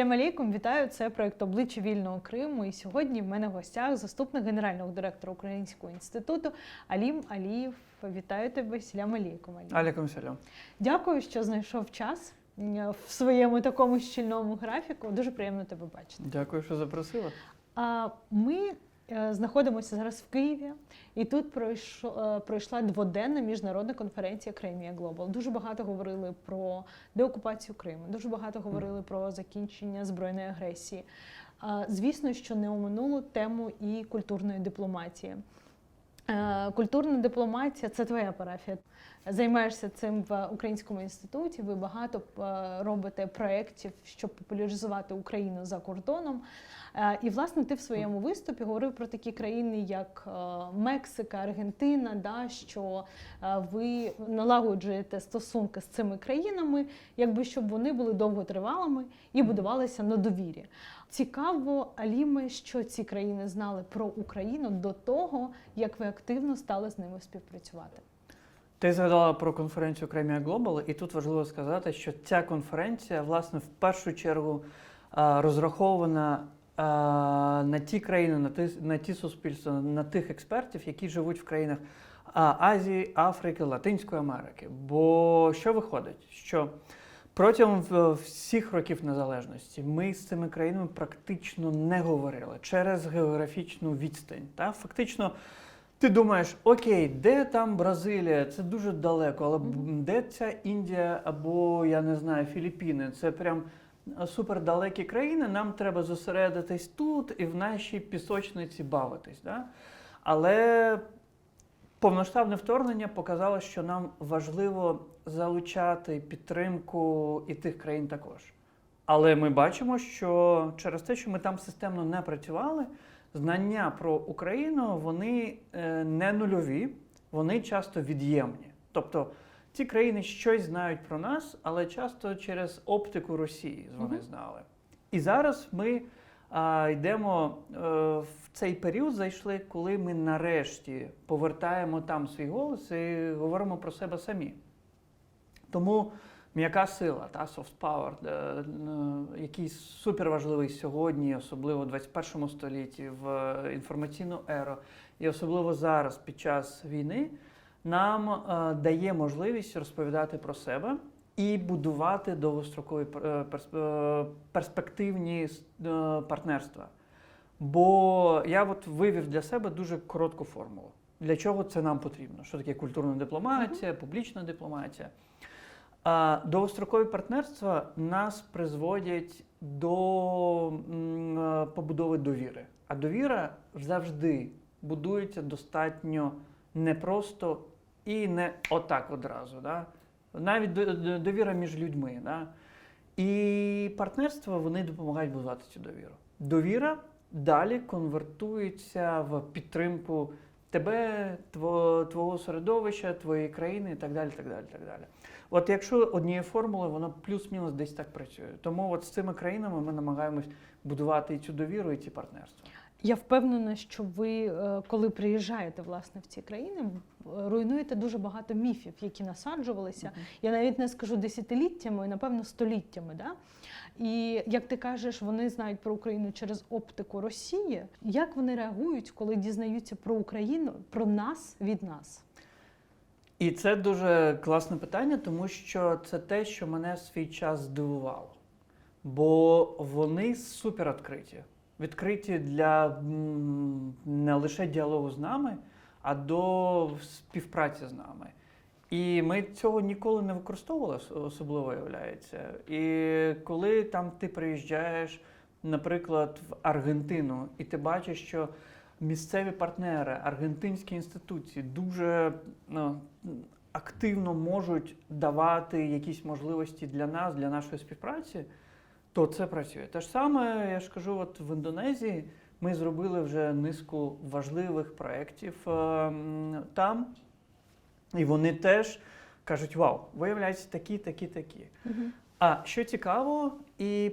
Салям алейкум, вітаю, це проєкт «Обличчя вільного Криму». І сьогодні в мене в гостях заступник генерального директора Українського інституту Алім Алієв. Вітаю тебе, салям алейкум, Алім. Алейкум салям. Дякую, що знайшов час в своєму такому щільному графіку. Дуже приємно тебе бачити. Дякую, що запросила. Ми знаходимося зараз в Києві, і тут пройшла дводенна міжнародна конференція Crimea Global. Дуже багато говорили про деокупацію Криму, дуже багато говорили про закінчення збройної агресії. Звісно, що не оминуло тему і культурної дипломатії. Культурна дипломатія – це твоя парафія. Займаєшся цим в Українському інституті, ви багато робите проєктів, щоб популяризувати Україну за кордоном. І, власне, ти в своєму виступі говорив про такі країни, як Мексика, Аргентина, що ви налагоджуєте стосунки з цими країнами, щоб вони були довготривалими і будувалися на довірі. Цікаво, Аліме, що ці країни знали про Україну до того, як ви активно стали з ними співпрацювати. Ти згадала про конференцію Crimea Global, і тут важливо сказати, що ця конференція, власне, в першу чергу розрахована на ті країни, на ті суспільства, на тих експертів, які живуть в країнах Азії, Африки, Латинської Америки. Бо що виходить? Що протягом всіх років незалежності ми з цими країнами практично не говорили через географічну відстань. Та? Фактично, ти думаєш, окей, де там Бразилія? Це дуже далеко, але де ця Індія або, я не знаю, Філіппіни? Це прям супердалекі країни, нам треба зосередитись тут і в нашій пісочниці бавитись. Да? Але повноштабне вторгнення показало, що нам важливо залучати підтримку і тих країн також. Але ми бачимо, що через те, що ми там системно не працювали, знання про Україну, вони не нульові, вони часто від'ємні. Тобто ці країни щось знають про нас, але часто через оптику Росії вони знали. І зараз ми йдемо в цей період, зайшли, коли ми нарешті повертаємо там свій голос і говоримо про себе самі. Тому м'яка сила, soft power, який суперважливий сьогодні, особливо в 21 столітті, в інформаційну еру, і особливо зараз, під час війни, нам дає можливість розповідати про себе і будувати довгострокові перспективні партнерства. Бо я вивів для себе дуже коротку формулу. Для чого це нам потрібно? Що таке культурна дипломатія, публічна дипломатія? Довгострокові партнерства нас призводять до побудови довіри. А довіра завжди будується достатньо непросто і не отак одразу. Да? Навіть довіра між людьми. Да? І партнерства, вони допомагають будувати цю довіру. Довіра далі конвертується в підтримку тебе, твого середовища, твоєї країни і так далі, так далі, так далі. От якщо однієї формули, воно плюс-мінус десь так працює. Тому от з цими країнами ми намагаємось будувати і цю довіру, і ці партнерства. Я впевнена, що ви, коли приїжджаєте, власне, в ці країни, руйнуєте дуже багато міфів, які насаджувалися. Я навіть не скажу десятиліттями, напевно, століттями. Да? І, як ти кажеш, вони знають про Україну через оптику Росії. Як вони реагують, коли дізнаються про Україну, про нас від нас? І це дуже класне питання, тому що це те, що мене в свій час здивувало. Бо вони супер відкриті. Відкриті для не лише діалогу з нами, а до співпраці з нами. І ми цього ніколи не використовували, особливо виявляється. І коли там ти приїжджаєш, наприклад, в Аргентину, і ти бачиш, що місцеві партнери, аргентинські інституції дуже активно можуть давати якісь можливості для нас, для нашої співпраці, то це працює. Те ж саме, я ж кажу, от в Індонезії ми зробили вже низку важливих проєктів там, і вони теж кажуть, вау, виявляється такі. А що цікаво і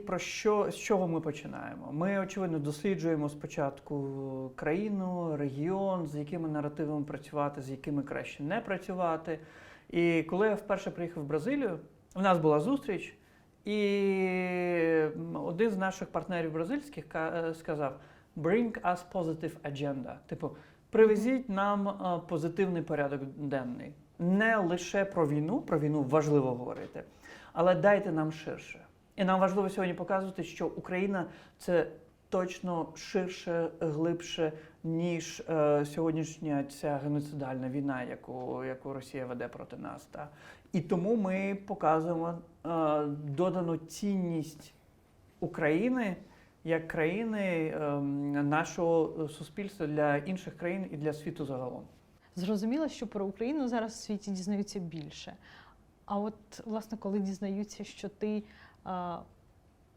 з чого ми починаємо? Ми, очевидно, досліджуємо спочатку країну, регіон, з якими наративами працювати, з якими краще не працювати. І коли я вперше приїхав в Бразилію, у нас була зустріч, І один з наших партнерів бразильських сказав: «Bring us positive agenda». Типу, привезіть нам позитивний порядок денний. Не лише про війну важливо говорити, але дайте нам ширше. І нам важливо сьогодні показувати, що Україна – це точно ширше, глибше, ніж сьогоднішня ця геноцидальна війна, яку Росія веде проти нас. Та? І тому ми показуємо додану цінність України як країни нашого суспільства для інших країн і для світу загалом. Зрозуміло, що про Україну зараз в світі дізнаються більше. А от, власне, коли дізнаються, що ти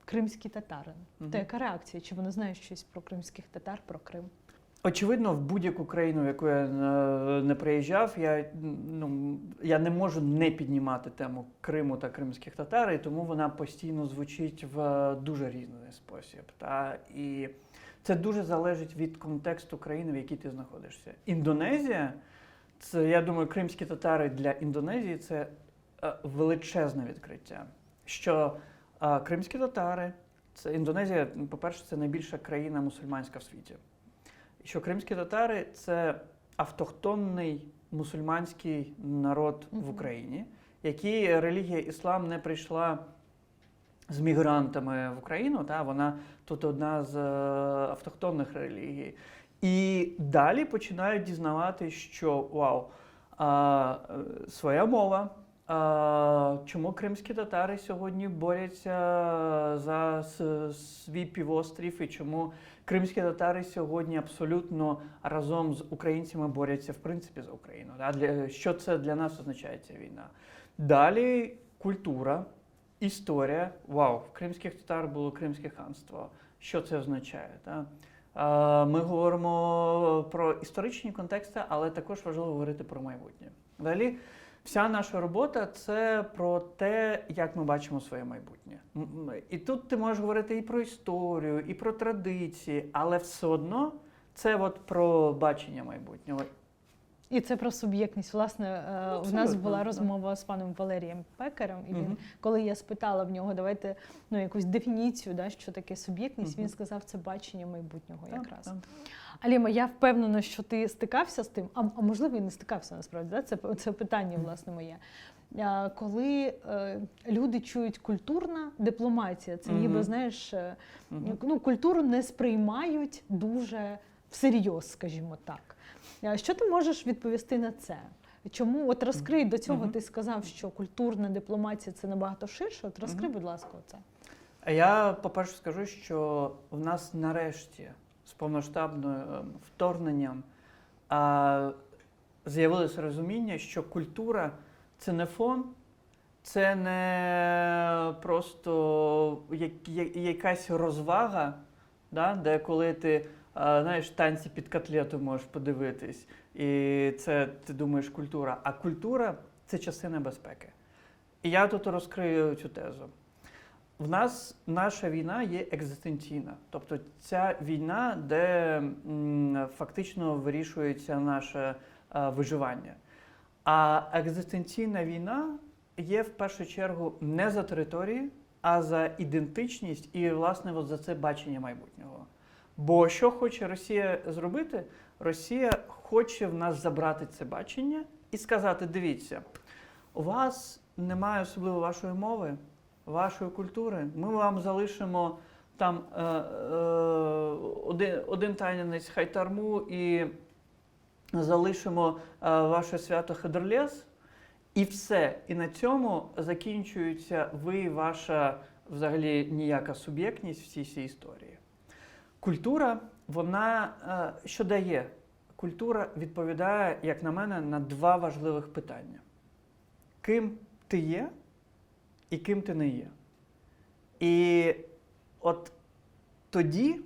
кримський татарин, то яка реакція? Чи вони знають щось про кримських татар, про Крим? Очевидно, в будь-яку країну, в яку я не приїжджав, я не можу не піднімати тему Криму та кримських татар, і тому вона постійно звучить в дуже різний спосіб. Та? І це дуже залежить від контексту країни, в якій ти знаходишся. Індонезія, це, я думаю, кримські татари для Індонезії – це величезне відкриття. Що кримські татари, Індонезія, по-перше, це найбільша країна мусульманська в світі. І що кримські татари – це автохтонний мусульманський народ в Україні, який релігія іслам не прийшла з мігрантами в Україну, та вона тут одна з автохтонних релігій. І далі починають дізнавати, що вау, своя мова. Чому кримські татари сьогодні борються за свій півострів і чому кримські татари сьогодні абсолютно разом з українцями борються в принципі за Україну? Що це для нас означає ця війна? Далі культура, історія. Вау, в кримських татар було Кримське ханство. Що це означає? Ми говоримо про історичні контексти, але також важливо говорити про майбутнє. Далі вся наша робота – це про те, як ми бачимо своє майбутнє. І тут ти можеш говорити і про історію, і про традиції, але все одно це от про бачення майбутнього. І це про суб'єктність. Власне, в нас була розмова з паном Валерієм Пекарем, і він, коли я спитала в нього, давайте якусь дефініцію, що таке суб'єктність, він сказав, це бачення майбутнього якраз. Аліма, я впевнена, що ти стикався з тим, а можливо і не стикався насправді, це питання, власне, моє. Коли люди чують культурна дипломатія, це ніби, знаєш, культуру не сприймають дуже всерйоз, скажімо так. Що ти можеш відповісти на це? Чому? От розкрий, до цього ти сказав, що культурна дипломатія – це набагато ширше. От розкрий, будь ласка, це. Я, по-перше, скажу, що в нас нарешті з повноштабним вторгненням з'явилося розуміння, що культура – це не фон, це не просто якась розвага, де коли ти танці під котлету можеш подивитись, і це, ти думаєш, культура. А культура – це частина безпеки. І я тут розкрию цю тезу. В нас наша війна є екзистенційна. Тобто ця війна, де фактично вирішується наше виживання. А екзистенційна війна є в першу чергу не за території, а за ідентичність і, власне, за це бачення майбутнього. Бо що хоче Росія зробити? Росія хоче в нас забрати це бачення і сказати, дивіться, у вас немає особливо вашої мови, вашої культури, ми вам залишимо там один танець хайтарму і залишимо ваше свято Хедерлес, і все. І на цьому закінчується ваша взагалі ніяка суб'єктність в цій історії. Культура, вона що дає? Культура відповідає, як на мене, на два важливих питання. Ким ти є і ким ти не є. І от тоді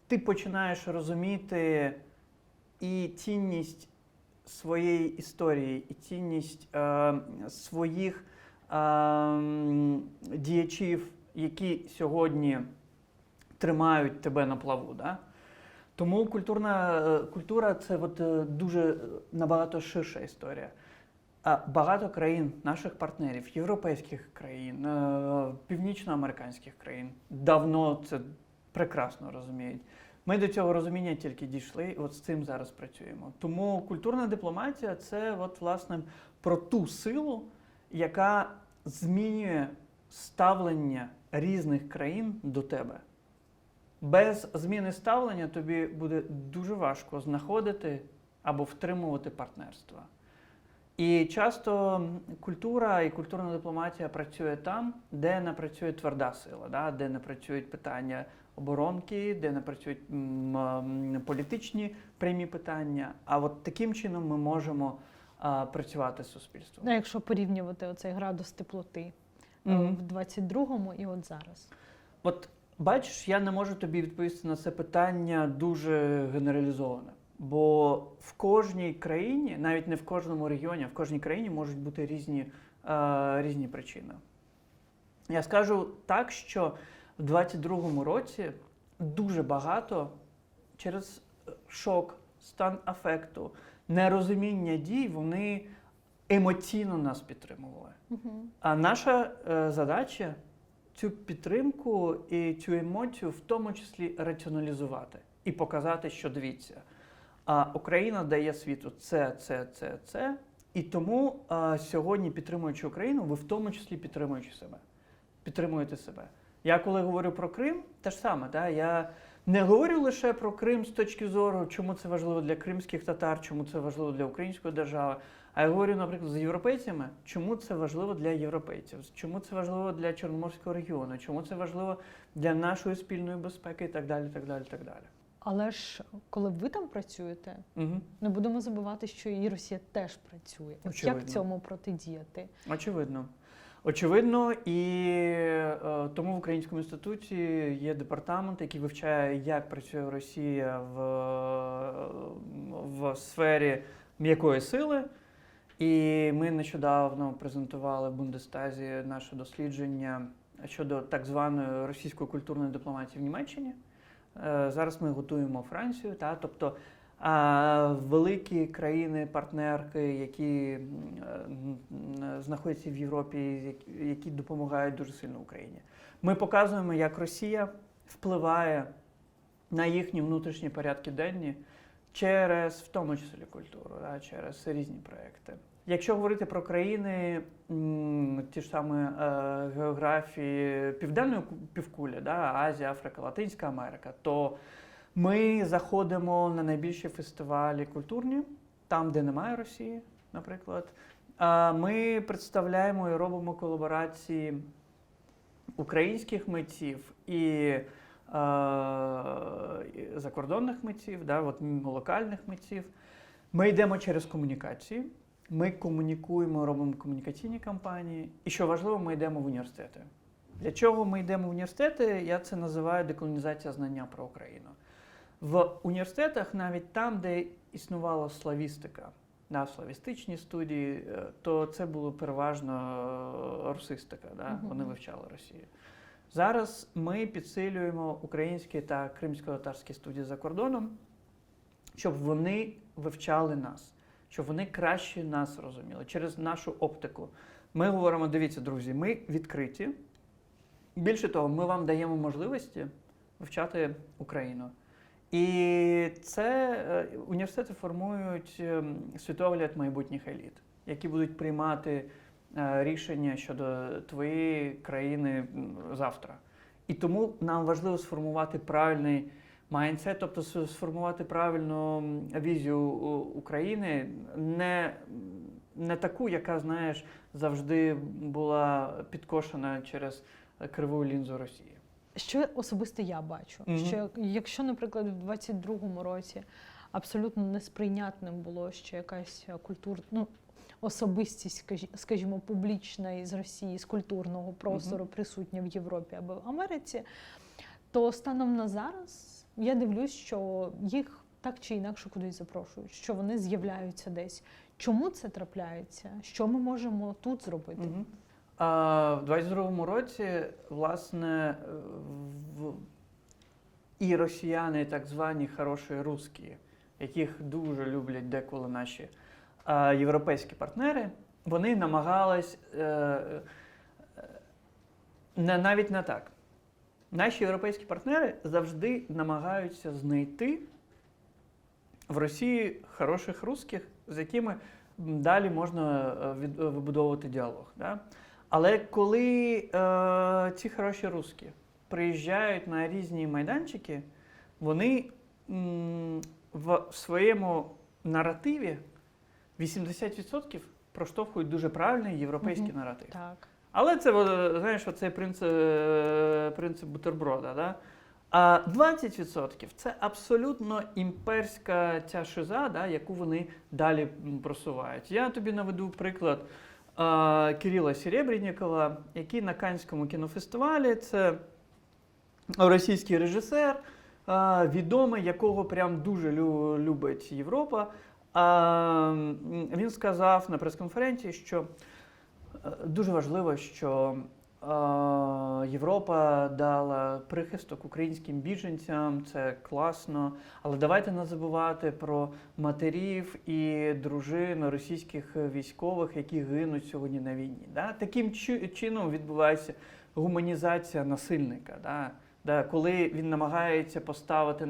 ти починаєш розуміти і цінність своєї історії, і цінність своїх діячів, які сьогодні тримають тебе на плаву. Да? Тому культура – це дуже набагато ширша історія. багато країн, наших партнерів, європейських країн, північноамериканських країн давно це прекрасно розуміють. Ми до цього розуміння тільки дійшли, і от з цим зараз працюємо. Тому культурна дипломатія – це от, власне, про ту силу, яка змінює ставлення різних країн до тебе. Без зміни ставлення тобі буде дуже важко знаходити або втримувати партнерства. І часто культура і культурна дипломатія працює там, де не працює тверда сила, да? Де не працюють питання оборонки, де не працюють політичні прямі питання. А от таким чином ми можемо працювати з суспільством. Ну, якщо порівнювати оцей градус теплоти в 22-му і от зараз. От бачиш, я не можу тобі відповісти на це питання дуже генералізовано. Бо в кожній країні, навіть не в кожному регіоні, а в кожній країні можуть бути різні причини. Я скажу так, що в 22-му році дуже багато через шок, стан афекту, нерозуміння дій, вони емоційно нас підтримували. А наша задача цю підтримку і цю емоцію в тому числі раціоналізувати і показати, що дивіться, Україна дає світу це. І тому сьогодні, підтримуючи Україну, ви в тому числі підтримуєте себе. Я коли говорю про Крим, те ж саме, да? Я не говорю лише про Крим з точки зору, чому це важливо для кримських татар, чому це важливо для української держави, а я говорю, наприклад, з європейцями, чому це важливо для європейців, чому це важливо для Чорноморського регіону, чому це важливо для нашої спільної безпеки і так далі, так далі, так далі. Але ж, коли ви там працюєте, не будемо забувати, що і Росія теж працює. От як цьому протидіяти? Очевидно, і тому в Українському інституті є департамент, який вивчає, як працює Росія в сфері м'якої сили. І ми нещодавно презентували в Бундестазі наше дослідження щодо так званої російської культурної дипломатії в Німеччині. Зараз ми готуємо Францію, тобто великі країни-партнерки, які знаходяться в Європі, які допомагають дуже сильно Україні. Ми показуємо, як Росія впливає на їхні внутрішні порядки денні через, в тому числі, культуру, через різні проекти. Якщо говорити про країни, ті ж самі географії Південної півкулі, Азія, Африка, Латинська Америка, то ми заходимо на найбільші фестивалі культурні, там, де немає Росії, наприклад. Ми представляємо і робимо колаборації українських митців і закордонних митців, локальних митців. Ми йдемо через комунікації, ми комунікуємо, робимо комунікаційні кампанії. І що важливо, ми йдемо в університети. Для чого ми йдемо в університети? Я це називаю деколонізація знання про Україну. В університетах, навіть там, де існувала славістика, славістичні студії, то це було переважно русистика, вони вивчали Росію. Зараз ми підсилюємо українські та кримсько-татарські студії за кордоном, щоб вони вивчали нас, щоб вони краще нас розуміли через нашу оптику. Ми говоримо, дивіться, друзі, ми відкриті. Більше того, ми вам даємо можливості вивчати Україну. І це університети формують світогляд майбутніх еліт, які будуть приймати рішення щодо твоєї країни завтра. І тому нам важливо сформувати правильний майндсет, тобто сформувати правильну візію України, не таку, яка, знаєш, завжди була підкошена через криву лінзу Росії. Що особисто я бачу? Що якщо, наприклад, в 22-му році абсолютно несприйнятним було, що якась культурна, особистість, скажімо, публічна із Росії, з культурного простору присутня в Європі або в Америці, то станом на зараз я дивлюсь, що їх так чи інакше кудись запрошують, що вони з'являються десь. Чому це трапляється? Що ми можемо тут зробити? В 22-му році, власне, і росіяни, і так звані хороші русські, яких дуже люблять деколи наші європейські партнери, вони намагались навіть не так. Наші європейські партнери завжди намагаються знайти в Росії хороших русських, з якими далі можна вибудовувати діалог. Да? Але коли ці хороші русські приїжджають на різні майданчики, вони в своєму наративі 80% проштовхують дуже правильний європейський наратив. Так. Але це, знаєш, оцей принцип бутерброда. Да? А 20% це абсолютно імперська ця шиза, да, яку вони далі просувають. Я тобі наведу приклад Кирила Серебренникова, який на Каннському кінофестивалі, це російський режисер, відомий, якого прям дуже любить Європа. Він сказав на прес-конференції, що дуже важливо, що Європа дала прихисток українським біженцям, це класно, але давайте не забувати про матерів і дружин російських військових, які гинуть сьогодні на війні. Да? Таким чином відбувається гуманізація насильника. Да? Коли він намагається поставити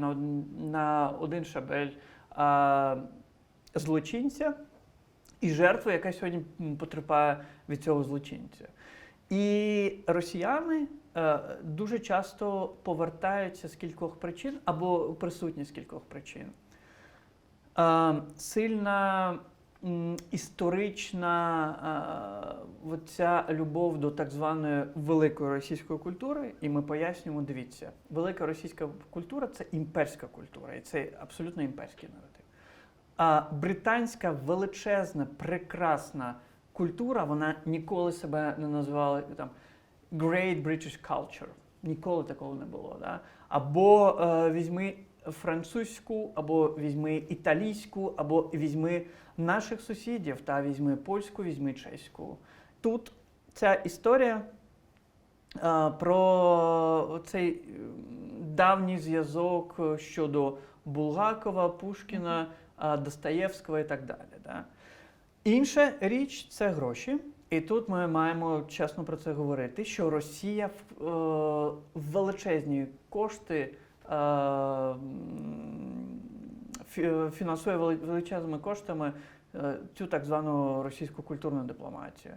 на один шабель злочинця і жертву, яка сьогодні потерпає від цього злочинця. І росіяни дуже часто повертаються з кількох причин, або присутні з кількох причин. Сильна історична ця любов до так званої великої російської культури, і ми пояснюємо, дивіться, велика російська культура – це імперська культура, і це абсолютно імперський наратив. А британська величезна, прекрасна культура, вона ніколи себе не називала там Great British Culture. Ніколи такого не було. Да? Або візьми французьку, або візьми італійську, або візьми наших сусідів, та візьми польську, візьми чеську. Тут ця історія про цей давній зв'язок щодо Булгакова, Пушкіна, Достоєвського і так далі. Да? Інша річ – це гроші. І тут ми маємо чесно про це говорити, що Росія величезні кошти фінансує величезними коштами цю так звану російську культурну дипломатію.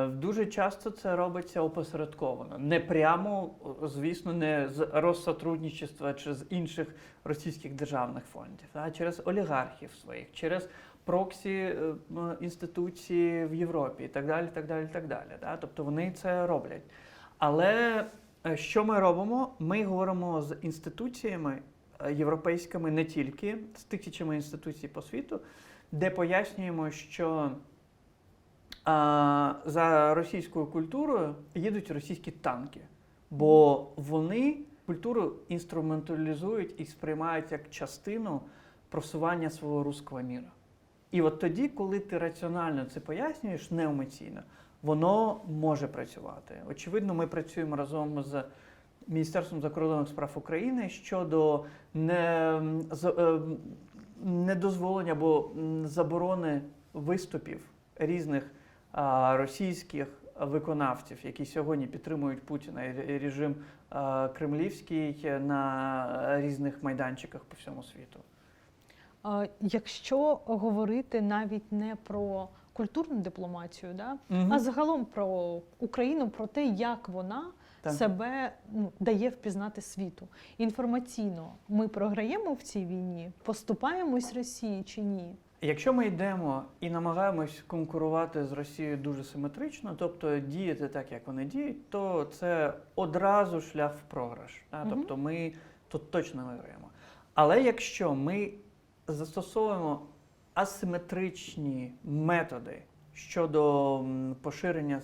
Дуже часто це робиться опосередковано. Не прямо, звісно, не з Россотрудничества чи з інших російських державних фондів, а через олігархів своїх, через проксі інституції в Європі і так далі, так далі, так далі. Да? Тобто вони це роблять. Але що ми робимо? Ми говоримо з інституціями європейськими не тільки, з тисячами інституцій по світу, де пояснюємо, що за російською культурою їдуть російські танки, бо вони культуру інструменталізують і сприймають як частину просування свого руського міра. І от тоді, коли ти раціонально це пояснюєш, не емоційно, воно може працювати. Очевидно, ми працюємо разом з Міністерством закордонних справ України щодо недозволення або заборони виступів різних російських виконавців, які сьогодні підтримують Путіна і режим кремлівський на різних майданчиках по всьому світу. Якщо говорити навіть не про культурну дипломатію, да, а загалом про Україну, про те, як вона себе дає впізнати світу. Інформаційно ми програємо в цій війні, поступаємось Росії чи ні? Якщо ми йдемо і намагаємось конкурувати з Росією дуже симетрично, тобто діяти так, як вони діють, то це одразу шлях в програш. Тобто ми тут точно виграємо. Але якщо ми застосовуємо асиметричні методи щодо поширення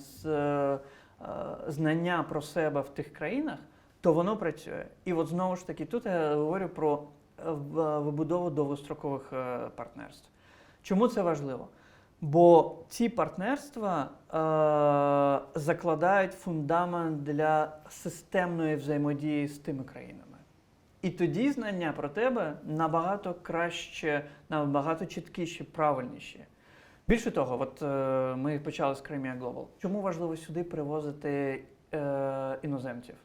знання про себе в тих країнах, то воно працює. І от знову ж таки, тут я говорю про вибудову довгострокових партнерств. Чому це важливо? Бо ці партнерства закладають фундамент для системної взаємодії з тими країнами. І тоді знання про тебе набагато краще, набагато чіткіші, правильніші. Більше того, от ми почали з Crimea Global. Чому важливо сюди привозити іноземців?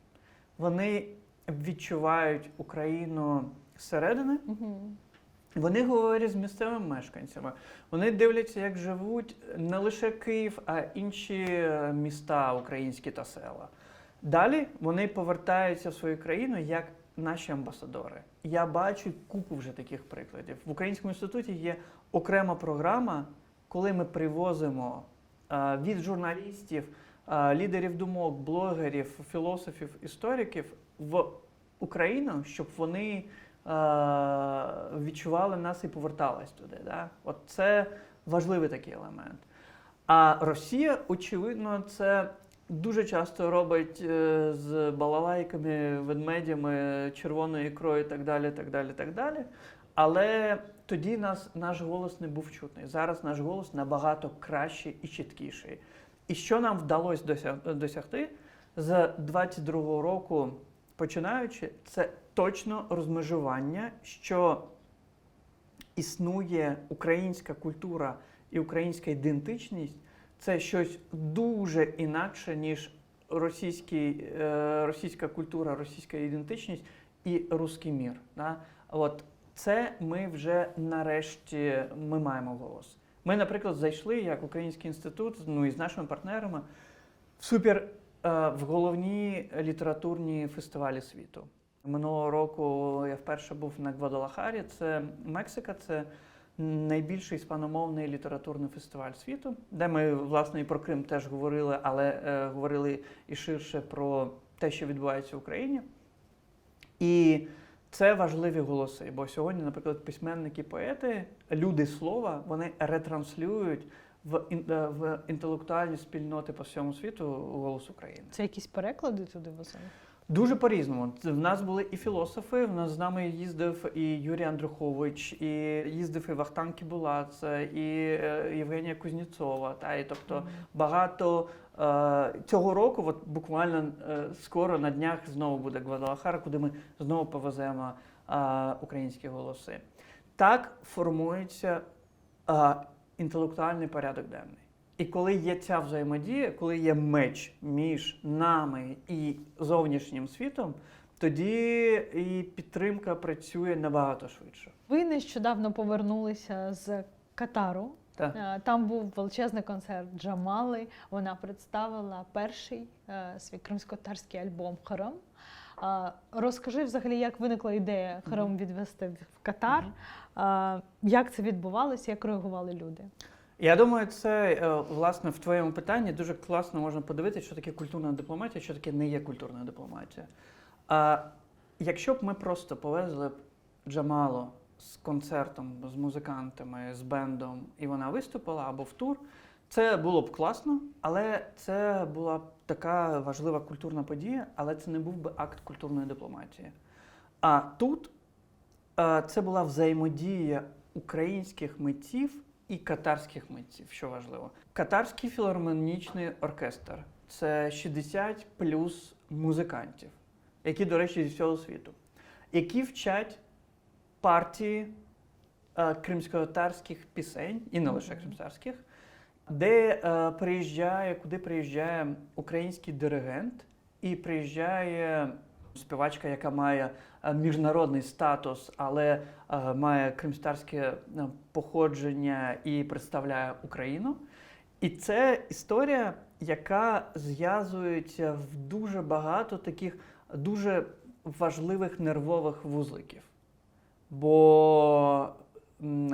Вони відчувають Україну зсередини, вони говорять з місцевими мешканцями, вони дивляться, як живуть не лише Київ, а інші міста українські та села. Далі вони повертаються в свою країну як наші амбасадори. Я бачу купу вже таких прикладів. В Українському інституті є окрема програма, коли ми привозимо від журналістів, лідерів думок, блогерів, філософів, істориків в Україну, щоб вони відчували нас і повертались туди. Да? От це важливий такий елемент. А Росія, очевидно, це дуже часто робить з балалайками, ведмедями, червоною ікрою і так далі, так далі, так далі. Але тоді наш голос не був чутний. Зараз наш голос набагато кращий і чіткіший. І що нам вдалося досягти з 22-го року починаючи, це точно розмежування, що існує українська культура і українська ідентичність. Це щось дуже інакше, ніж російська культура, російська ідентичність і русський мір. Да? От це ми вже нарешті маємо голос. Ми, наприклад, зайшли як Український інститут, із нашими партнерами в головні літературні фестивалі світу. Минулого року я вперше був на Гвадалахарі, це Мексика, це найбільший іспаномовний літературний фестиваль світу, де ми, власне, і про Крим теж говорили, але говорили і ширше про те, що відбувається в Україні. І це важливі голоси, бо сьогодні, наприклад, письменники, поети, люди слова, вони ретранслюють в інтелектуальні спільноти по всьому світу голос України. Це якісь переклади туди возили? Дуже по-різному. В нас були і філософи, в нас з нами їздив і Юрій Андрухович, і їздив і Вахтанг Кібулац, і Євгенія Кузнєцова. Тобто багато цього року, от буквально скоро на днях знову буде Гвадалахара, куди ми знову повеземо українські голоси. Так формується інтелектуальний порядок денний. І коли є ця взаємодія, коли є меч між нами і зовнішнім світом, тоді і підтримка працює набагато швидше. Ви нещодавно повернулися з Катару. Так. Там був величезний концерт Джамали. Вона представила перший свій кримськотатарський альбом «Харам». Розкажи взагалі, як виникла ідея «Харам» відвести в Катар, як це відбувалося, як реагували люди? Я думаю, це, власне, в твоєму питанні дуже класно можна подивитися, що таке культурна дипломатія, що таке не є культурна дипломатія. Якщо б ми просто повезли б Джамалу з концертом, з музикантами, з бендом, і вона виступила або в тур, це було б класно, але це була б така важлива культурна подія, але це не був би акт культурної дипломатії. А тут це була взаємодія українських митців і катарських митців, що важливо. Катарський філармонічний оркестр – це 60 плюс музикантів, які, до речі, зі всього світу, які вчать партії кримськотатарських пісень, і не лише кримськотатарських, куди приїжджає український диригент і приїжджає співачка, яка має міжнародний статус, але має кримськотатарське походження і представляє Україну. І це історія, яка зв'язується в дуже багато таких дуже важливих нервових вузликів. Бо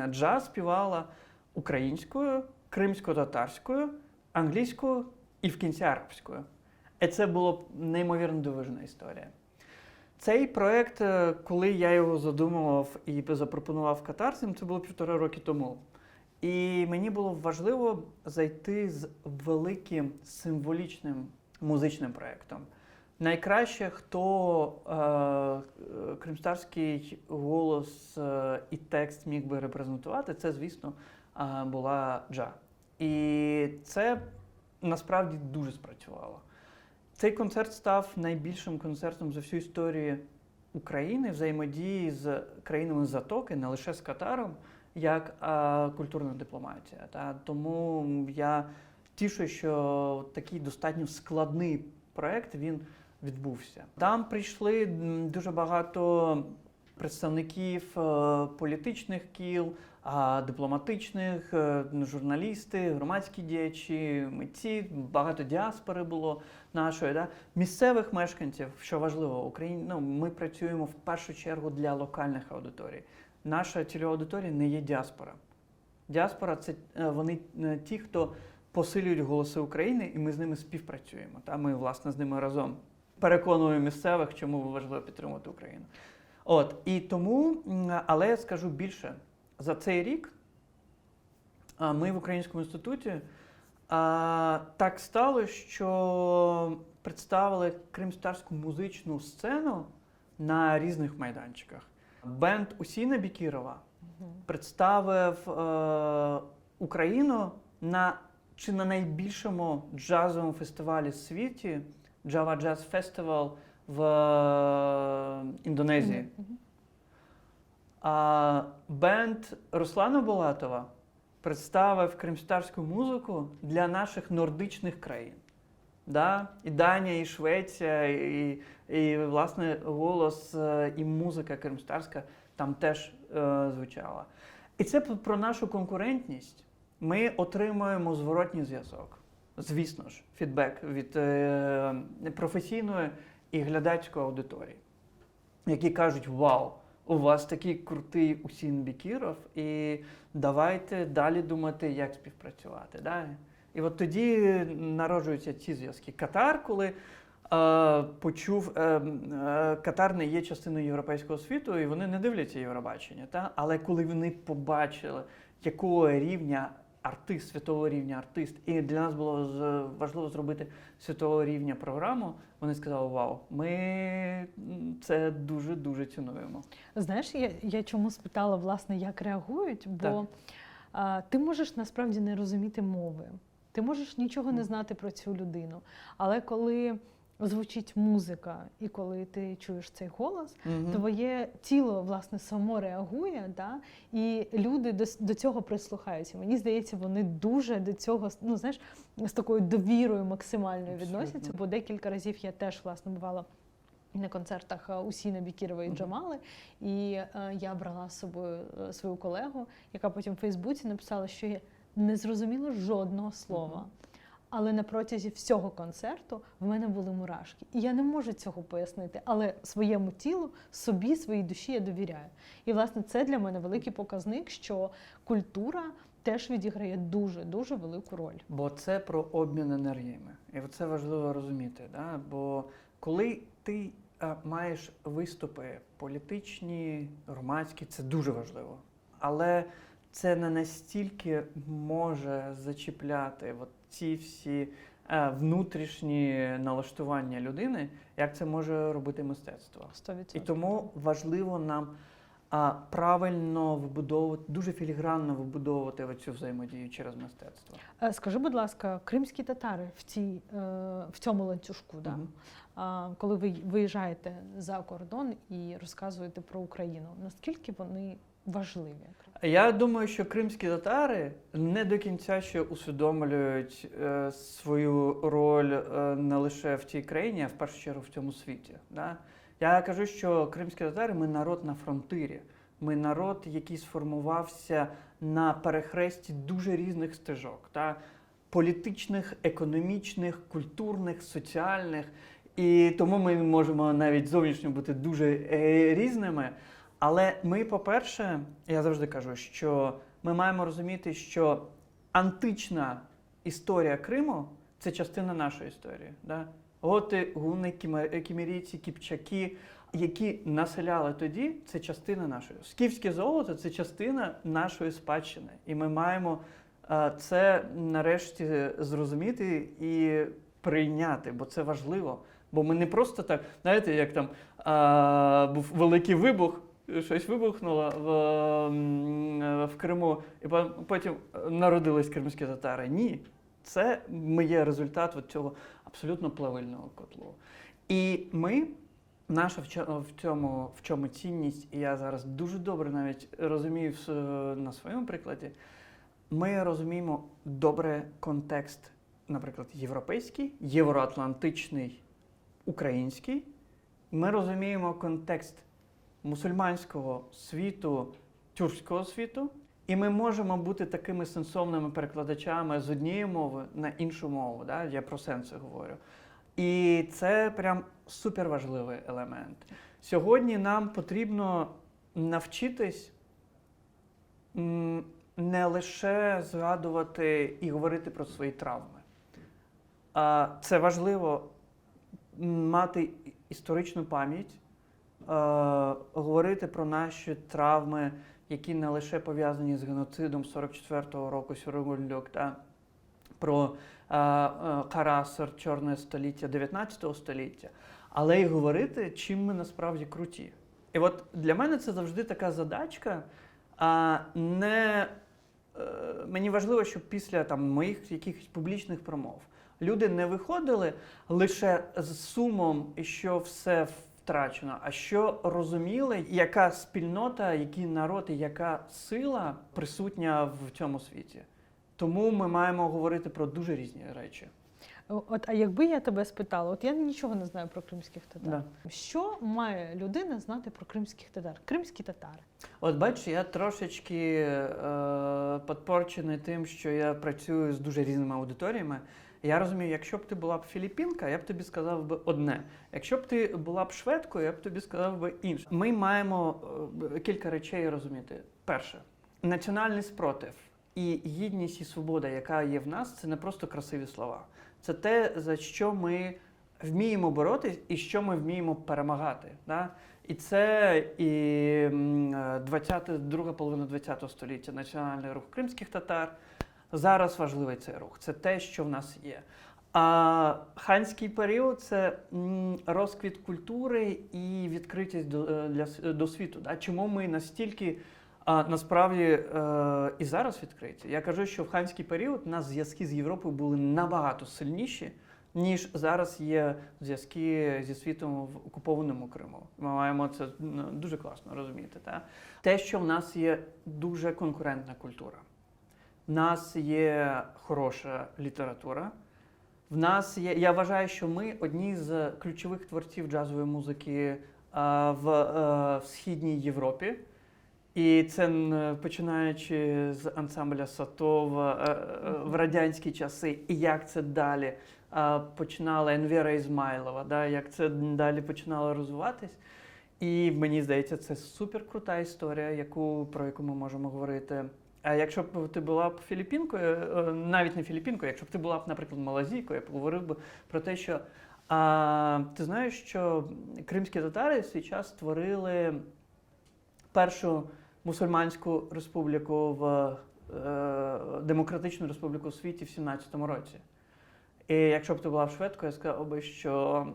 джаз співала українською, кримсько-татарською, англійською і в кінці арабською. І це була неймовірно дивовижна історія. Цей проєкт, коли я його задумував і запропонував катарцям, це було 1,5 роки тому. І мені було важливо зайти з великим символічним музичним проєктом. Найкраще, хто кримськотатарський голос і текст міг би репрезентувати, це, звісно, була Джа. І це насправді дуже спрацювало. Цей концерт став найбільшим концертом за всю історію України, взаємодії з країнами Затоки, не лише з Катаром. як культурна дипломатія. Та? Тому я тішу, що такий достатньо складний проєкт він відбувся. Там прийшли дуже багато представників політичних кіл, дипломатичних, журналісти, громадські діячі, митці, багато діаспори було нашої, да? Місцевих мешканців, що важливо, ми працюємо в першу чергу для локальних аудиторій. Наша цільова аудиторія не є діаспора. Діаспора – це вони ті, хто посилюють голоси України, і ми з ними співпрацюємо. Та? Ми, власне, з ними разом переконуємо місцевих, чому важливо підтримувати Україну. І тому, але я скажу більше, за цей рік ми в Українському інституті так стало, що представили кримськотатарську музичну сцену на різних майданчиках. Бенд Усіна Бікірова представив Україну на найбільшому джазовому фестивалі в світі, Java Jazz Festival в Індонезії. Бенд Руслана Булатова представив кримськотатарську музику для наших нордичних країн. Да? І Данія, і Швеція, і власне, голос, і музика кримськотатарська там теж звучала. І це про нашу конкурентність. Ми отримуємо зворотній зв'язок. Звісно ж, фідбек від професійної і глядацької аудиторії, які кажуть: вау, у вас такий крутий Усін Бікіров, і давайте далі думати, як співпрацювати. Да? І от тоді народжуються ці зв'язки. Катар, коли почув, Катар не є частиною європейського світу, і вони не дивляться Євробачення. Та? Але коли вони побачили, якого рівня артист, світового рівня артист, і для нас було важливо зробити світового рівня програму, вони сказали: вау, ми це дуже-дуже цінуємо. Знаєш, я чому спитала, власне, як реагують, бо ти можеш насправді не розуміти мови, ти можеш нічого не знати про цю людину, але коли звучить музика і коли ти чуєш цей голос, твоє тіло, власне, само реагує, да? І люди до цього прислухаються. Мені здається, вони дуже до цього, знаєш, з такою довірою максимальною відносяться, бо декілька разів я теж, власне, бувала на концертах Усіна Бікірова і Джамали, і я брала з собою свою колегу, яка потім в Фейсбуці написала, що я не зрозуміла жодного слова. Але на протязі всього концерту в мене були мурашки. І я не можу цього пояснити, але своєму тілу, собі, своїй душі я довіряю. І, власне, це для мене великий показник, що культура теж відіграє дуже-дуже велику роль. Бо це про обмін енергіями. І це важливо розуміти. Да? Бо коли ти маєш виступи політичні, громадські, це дуже важливо. Але це не настільки може зачіпляти ці всі внутрішні налаштування людини, як це може робити мистецтво. 100%. І тому важливо нам правильно вибудовувати, дуже філігранно вибудовувати цю взаємодію через мистецтво. Скажи, будь ласка, кримські татари в цьому ланцюжку, коли ви виїжджаєте за кордон і розказуєте про Україну, наскільки вони важливі? Я думаю, що кримські татари не до кінця ще усвідомлюють свою роль не лише в цій країні, а в першу чергу в цьому світі. Да? Я кажу, що кримські татари – ми народ на фронтирі. Ми народ, який сформувався на перехресті дуже різних стежок. Да? Політичних, економічних, культурних, соціальних. І тому ми можемо навіть зовнішньо бути дуже різними. Але ми, по-перше, я завжди кажу, що ми маємо розуміти, що антична історія Криму – це частина нашої історії. Да? Готи, гуни, кімерійці, кіпчаки, які населяли тоді, це частина нашої. Скіфське золото – це частина нашої спадщини. І ми маємо це нарешті зрозуміти і прийняти, бо це важливо. Бо ми не просто так, знаєте, як там був великий вибух, щось вибухнуло в Криму, і потім народились кримські татари. Ні, це є результат цього абсолютно плавильного котлу. І ми наша в чому цінність, і я зараз дуже добре навіть розумію на своєму прикладі, ми розуміємо добре контекст, наприклад, європейський, євроатлантичний, український. Ми розуміємо контекст мусульманського світу, тюркського світу, і ми можемо бути такими сенсовними перекладачами з однієї мови на іншу мову. Да? Я про сенси говорю. І це прям суперважливий елемент. Сьогодні нам потрібно навчитись не лише згадувати і говорити про свої травми. Це важливо мати історичну пам'ять, говорити про наші травми, які не лише пов'язані з геноцидом 44-го року Сюргюльдюк, про Карасер, Чорне століття 19 століття, але й говорити, чим ми насправді круті. І от для мене це завжди така задачка. Мені важливо, щоб після моїх якихось публічних промов люди не виходили лише з сумом, що все втрачено, а що розуміли, яка спільнота, який народ і яка сила присутня в цьому світі. Тому ми маємо говорити про дуже різні речі. А якби я тебе спитала, от я нічого не знаю про кримських татар. Да. Що має людина знати про кримських татар? Кримські татари. От бачиш, я трошечки підпорчений тим, що я працюю з дуже різними аудиторіями. Я розумію, якщо б ти була б філіппінка, я б тобі сказав би одне. Якщо б ти була б шведкою, я б тобі сказав би інше. Ми маємо кілька речей розуміти. Перше, національний спротив і гідність і свобода, яка є в нас, це не просто красиві слова. Це те, за що ми вміємо боротись і що ми вміємо перемагати. Да? І це і друга половина ХХ століття, національний рух кримських татар. Зараз важливий цей рух. Це те, що в нас є. А ханський період – це розквіт культури і відкритість до світу. Да? Чому ми настільки, насправді, і зараз відкриті? Я кажу, що в ханський період у нас зв'язки з Європою були набагато сильніші, ніж зараз є зв'язки зі світом в окупованому Криму. Ми маємо це дуже класно розуміти. Та? Те, що в нас є дуже конкурентна культура. В нас є хороша література. В нас є, я вважаю, що ми одні з ключових творців джазової музики в Східній Європі. І це починаючи з ансамбля Сатов в радянські часи, і як це далі починала Енвера Ізмайлова, да, як це далі починало розвиватись. І мені здається, це суперкрута історія, про яку ми можемо говорити. А якщо б ти була б філіппінкою, навіть не філіппінкою, якщо б ти була б, наприклад, малазійкою, я б говорив би про те, що ти знаєш, що кримські татари в свій час створили першу мусульманську республіку демократичну республіку у світі в 17-му році. І якщо б ти була шведкою, я сказав би, що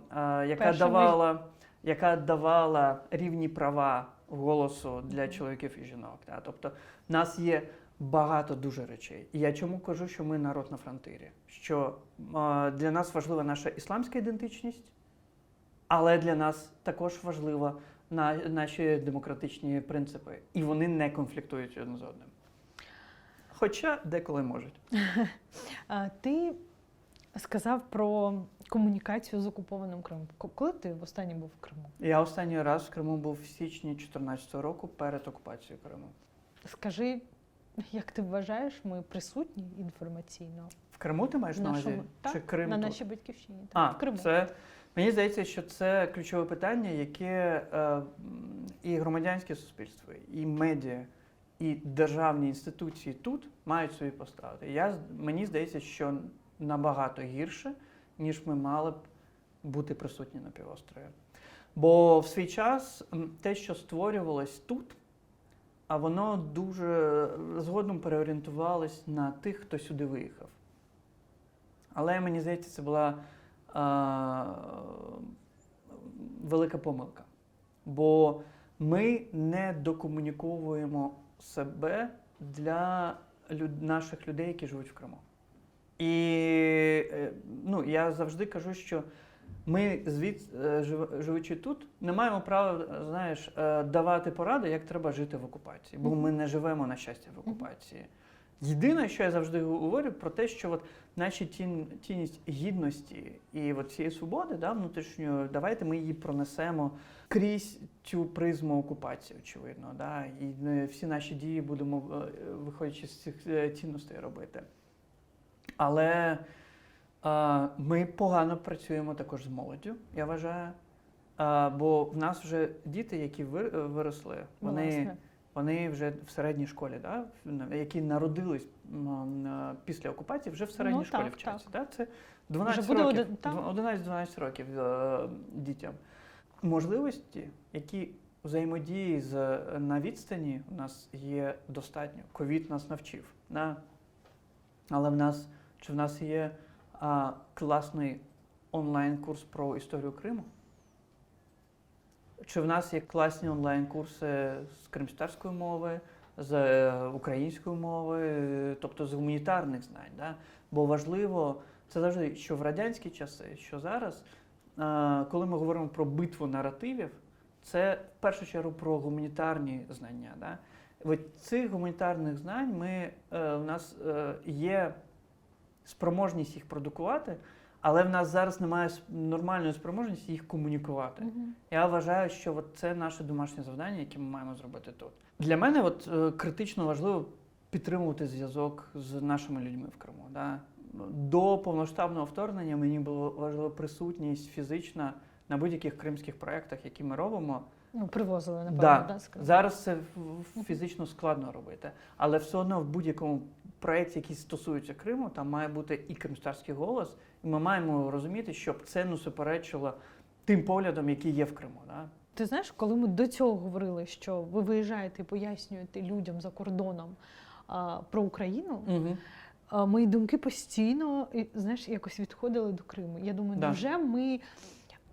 яка давала рівні права голосу для чоловіків і жінок. Да? Тобто в нас є багато дуже речей. І я чому кажу, що ми народ на фронтирі? Що для нас важлива наша ісламська ідентичність, але для нас також важлива наші демократичні принципи. І вони не конфліктують один з одним. Хоча деколи можуть. Ти сказав про комунікацію з окупованим Кримом. Коли ти востаннє був в Криму? Я останній раз в Криму був в січні 2014 року перед окупацією Криму. Скажи, як ти вважаєш, ми присутні інформаційно? В Криму ти маєш на увазі? Чи Крим на тут? нашій батьківщині. Так, в Криму. Мені здається, що це ключове питання, яке і громадянське суспільство, і медіа, і державні інституції тут мають собі поставити. Мені здається, що набагато гірше, ніж ми мали б бути присутні на півострові. Бо в свій час те, що створювалось тут, а воно дуже згодом переорієнтувалось на тих, хто сюди виїхав. Але мені здається, це була велика помилка. Бо ми не докомуніковуємо себе для наших людей, які живуть в Криму. І я завжди кажу, що Ми, живучи тут, не маємо права, знаєш, давати поради, як треба жити в окупації, бо ми не живемо, на щастя, в окупації. Єдине, що я завжди говорю, про те, що от наші цінність гідності і от цієї свободи, да, внутрішньої, давайте ми її пронесемо крізь цю призму окупації, очевидно. Да, і всі наші дії будемо, виходячи з цих цінностей, робити. Але ми погано працюємо також з молоддю, я вважаю. Бо в нас вже діти, які виросли, вони вже в середній школі, да, які народились після окупації, вже в середній школі вчаться. Да? Це 11-12 років дітям. Можливості, які взаємодії на відстані у нас є достатньо. Ковід нас навчив. Да? Але в нас є класний онлайн-курс про історію Криму? Чи в нас є класні онлайн-курси з кримської мови, з української мови, тобто з гуманітарних знань? Да? Бо важливо, це завжди, що в радянські часи, що зараз, коли ми говоримо про битву наративів, це в першу чергу про гуманітарні знання. Да? От цих гуманітарних знань в нас є спроможність їх продукувати, але в нас зараз немає нормальної спроможності їх комунікувати. Я вважаю, що це наше домашнє завдання, яке ми маємо зробити тут. Для мене критично важливо підтримувати зв'язок з нашими людьми в Криму. Да? До повноштабного вторгнення мені була важлива присутність фізична на будь-яких кримських проєктах, які ми робимо. Привозили, напевно, да. Зараз це фізично складно робити, але все одно в будь-якому проєкті, який стосується Криму, там має бути і кримський голос, і ми маємо розуміти, щоб це не суперечило тим поглядам, які є в Криму. Да? Ти знаєш, коли ми до цього говорили, що ви виїжджаєте і пояснюєте людям за кордоном про Україну, мої думки постійно, знаєш, якось відходили до Криму. Я думаю, невже ми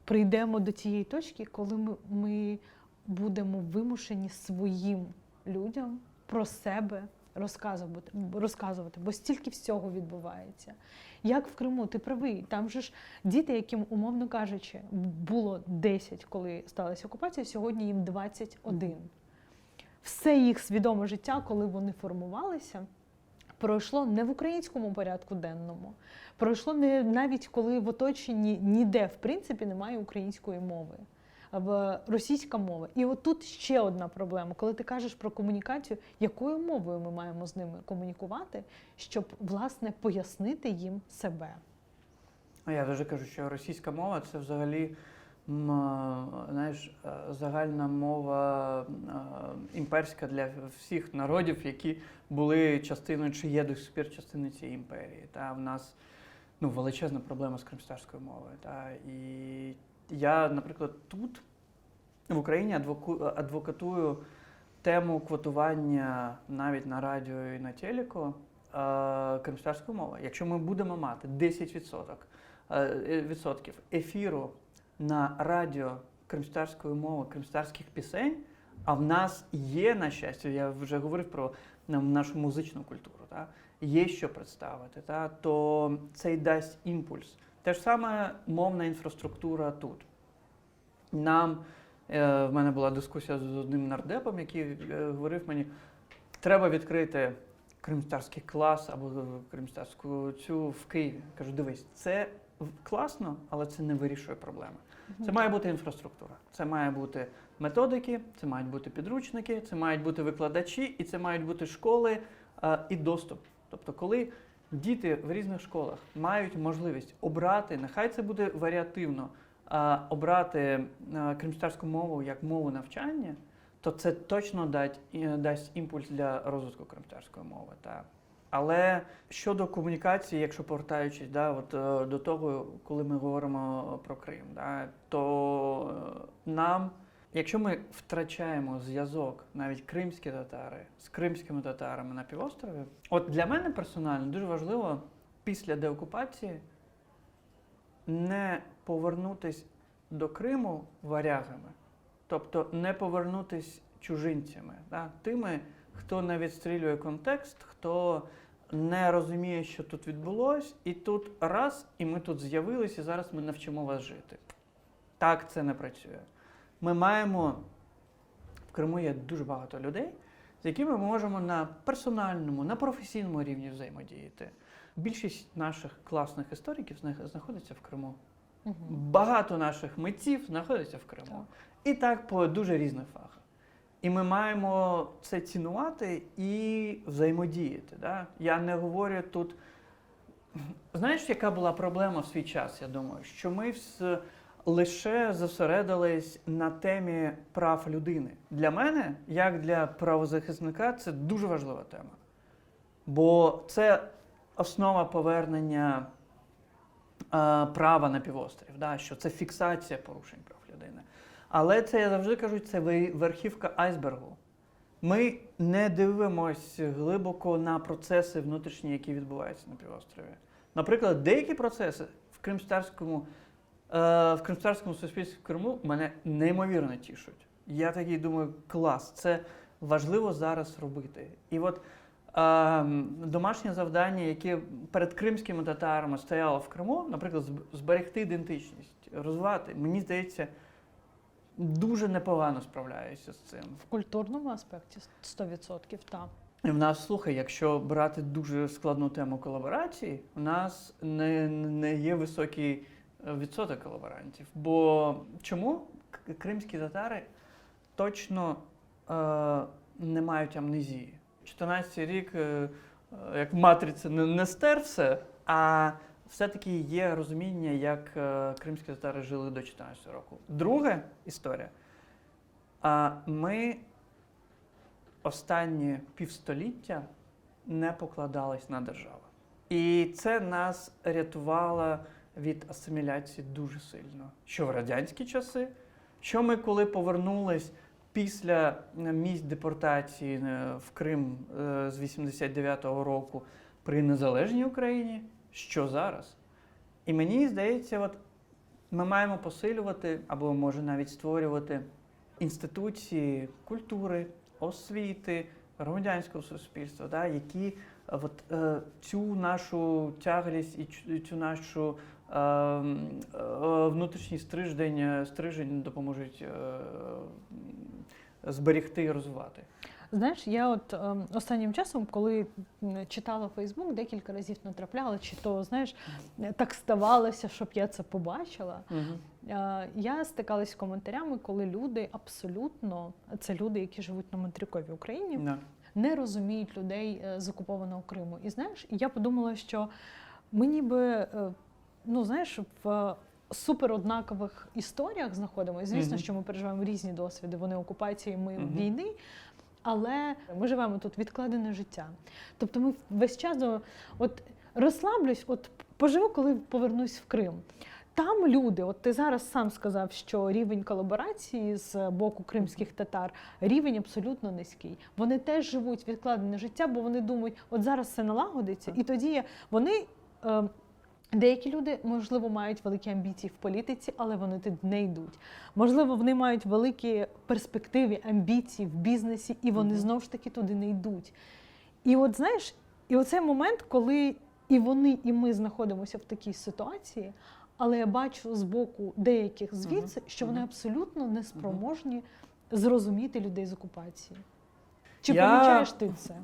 прийдемо до тієї точки, коли ми будемо вимушені своїм людям про себе розказувати, бо стільки всього відбувається. Як в Криму, ти правий, там же ж діти, яким, умовно кажучи, було 10, коли сталася окупація, сьогодні їм 21. Все їх свідоме життя, коли вони формувалися, пройшло не в українському порядку денному, пройшло навіть коли в оточенні ніде, в принципі, немає української мови, російська мова. І от тут ще одна проблема. Коли ти кажеш про комунікацію, якою мовою ми маємо з ними комунікувати, щоб, власне, пояснити їм себе? Я завжди кажу, що російська мова – це взагалі, знаєш, загальна мова імперська для всіх народів, які були частиною, чи є до сих пір частиною цієї імперії. Та в нас величезна проблема з кримською мовою. Та, і я, наприклад, тут, в Україні, адвокатую тему квотування навіть на радіо і на телеку кримської мови. Якщо ми будемо мати 10% ефіру на радіо кримської мови, кримських пісень, а в нас є, на щастя, я вже говорив про нашу музичну культуру, та, є що представити, та, то це й дасть імпульс. Те ж саме мовна інфраструктура тут. В мене була дискусія з одним нардепом, який говорив мені, треба відкрити кримський клас або кримську цю в Києві. Кажу, дивись, це класно, але це не вирішує проблеми. Це має бути інфраструктура, це має бути методики, це мають бути підручники, це мають бути викладачі, і це мають бути школи і доступ. Тобто, коли діти в різних школах мають можливість обрати, нехай це буде варіативно, обрати кримську мову як мову навчання, то це точно дасть імпульс для розвитку кримської мови. Так. Але щодо комунікації, якщо повертаючись до того, коли ми говоримо про Крим, то нам, якщо ми втрачаємо зв'язок, навіть кримські татари, з кримськими татарами на півострові, от для мене персонально дуже важливо після деокупації не повернутися до Криму варягами, тобто не повернутися чужинцями, тими, хто не відстрілює контекст, хто не розуміє, що тут відбулось, і тут раз, і ми тут з'явилися, і зараз ми навчимо вас жити. Так це не працює. Ми маємо, в Криму є дуже багато людей, з якими ми можемо на персональному, на професійному рівні взаємодіяти. Більшість наших класних істориків знаходиться в Криму. Угу. Багато наших митців знаходиться в Криму. Так. І так по дуже різних фахах. І ми маємо це цінувати і взаємодіяти. Да? Я не говорю тут. Знаєш, яка була проблема в свій час, я думаю? Що ми лише зосередились на темі прав людини. Для мене, як для правозахисника, це дуже важлива тема. Бо це основа повернення права на півострів, да? Що це фіксація порушень прав людини. Але це, я завжди кажу, це верхівка айсбергу. Ми не дивимося глибоко на процеси внутрішні, які відбуваються на півострові. Наприклад, деякі процеси в кримськотатарському суспільстві в Криму мене неймовірно тішуть. Я такий думаю, клас, це важливо зараз робити. І от домашнє завдання, яке перед кримськими татарами стояло в Криму, наприклад, зберегти ідентичність, розвивати, мені здається, дуже непогано справляюся з цим. В культурному аспекті 100%, так. І в нас, слухай, якщо брати дуже складну тему колаборації, у нас не є високий відсоток колаборантів. Бо чому? Кримські татари точно не мають амнезії. 14-й рік, як в «Матриці», не стер все, а все-таки є розуміння, як кримські татари жили до 14 року. Друга історія. Ми останні півстоліття не покладались на державу. І це нас рятувало від асиміляції дуже сильно. Що в радянські часи, що ми коли повернулись після місць депортації в Крим з 89-го року при незалежній Україні, що зараз. І мені здається, от ми маємо посилювати, або може навіть створювати інституції культури, освіти, громадянського суспільства, да, які от, цю нашу тяглість і цю нашу внутрішній стрижень допоможуть зберегти і розвивати. Знаєш, я от останнім часом, коли читала Фейсбук, декілька разів натрапляла, чи то, знаєш, так ставалося, щоб я це побачила. Я стикалась з коментарями, коли люди абсолютно, це люди, які живуть на материковій Україні, не розуміють людей з окупованого Криму. І знаєш, я подумала, що ми ніби, ну знаєш, в супер однакових історіях знаходимося. Звісно, що ми переживаємо різні досвіди, вони окупації, ми війни. Але ми живемо тут відкладене життя. Тобто ми весь час от розслаблюсь, от поживу, коли повернусь в Крим. Там люди, от ти зараз сам сказав, що рівень колаборації з боку кримських татар, рівень абсолютно низький. Вони теж живуть відкладене життя, бо вони думають, от зараз все налагодиться, і тоді вони... Деякі люди, можливо, мають великі амбіції в політиці, але вони туди не йдуть. Можливо, вони мають великі перспективи, амбіції в бізнесі, і вони знову ж таки туди не йдуть. І от, знаєш, і оцей момент, коли і вони, і ми знаходимося в такій ситуації, але я бачу з боку деяких звідси, що вони абсолютно не спроможні зрозуміти людей з окупації. Чи помічаєш ти це?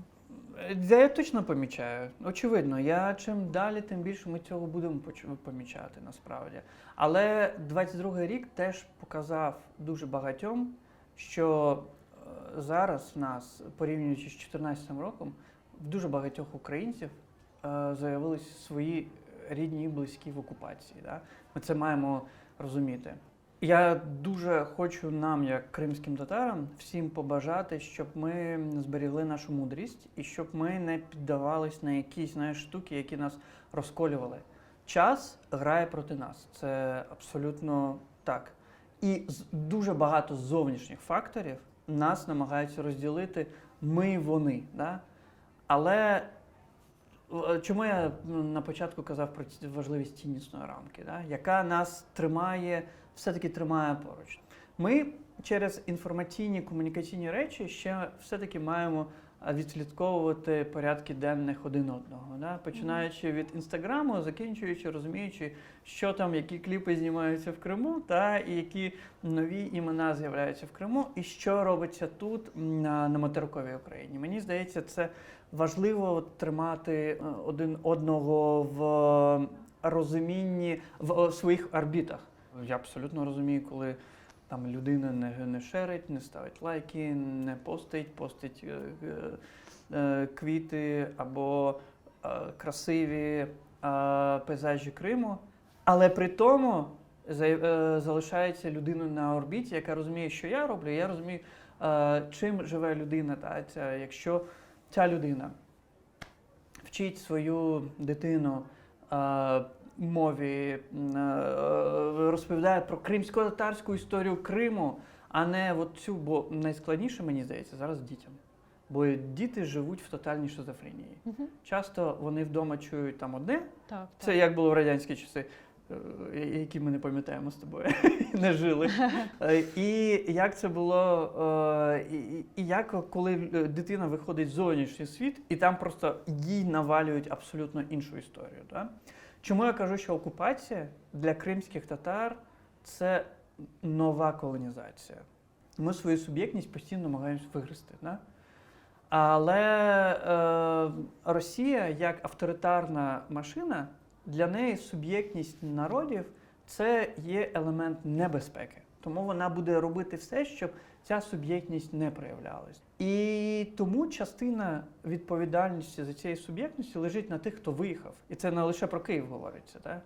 Я точно помічаю. Очевидно, чим далі, тим більше ми цього будемо помічати, насправді. Але 22-й рік теж показав дуже багатьом, що зараз в нас, порівнюючи з 2014 роком, в дуже багатьох українців з'явилися свої рідні і близькі в окупації. Да? Ми це маємо розуміти. Я дуже хочу нам, як кримським татарам, всім побажати, щоб ми зберігли нашу мудрість і щоб ми не піддавались на якісь, штуки, які нас розколювали. Час грає проти нас. Це абсолютно так. І дуже багато зовнішніх факторів нас намагаються розділити ми і вони. Да? Але чому я на початку казав про важливість ціннісної рамки, да? Яка нас все-таки тримає поруч. Ми через інформаційні, комунікаційні речі ще все-таки маємо відслідковувати порядки денних один одного. Да? Починаючи від Інстаграму, закінчуючи, розуміючи, що там, які кліпи знімаються в Криму, та, і які нові імена з'являються в Криму, і що робиться тут, на материковій Україні. Мені здається, це важливо тримати один одного в розумінні, в своїх орбітах. Я абсолютно розумію, коли там людина не шерить, не ставить лайки, не постить квіти або красиві пейзажі Криму, але при тому залишається людина на орбіті, яка розуміє, що я роблю, я розумію, чим живе людина. Якщо ця людина вчить свою дитину мові, розповідає про кримсько-татарську історію Криму, а не от цю, бо найскладніше, мені здається, зараз дітям. Бо діти живуть в тотальній шизофренії. Часто вони вдома чують там одне, це як було в радянські часи, які ми не пам'ятаємо з тобою, не жили. І як це було, і як коли дитина виходить в зовнішній світ, і там просто їй навалюють абсолютно іншу історію. Да? Чому я кажу, що окупація для кримських татар – це нова колонізація. Ми свою суб'єктність постійно намагаємось вигризти. Да? Але Росія, як авторитарна машина, для неї суб'єктність народів – це є елемент небезпеки. Тому вона буде робити все, щоб ця суб'єктність не проявлялась. І тому частина відповідальності за цією суб'єктністю лежить на тих, хто виїхав. І це не лише про Київ говориться. Так?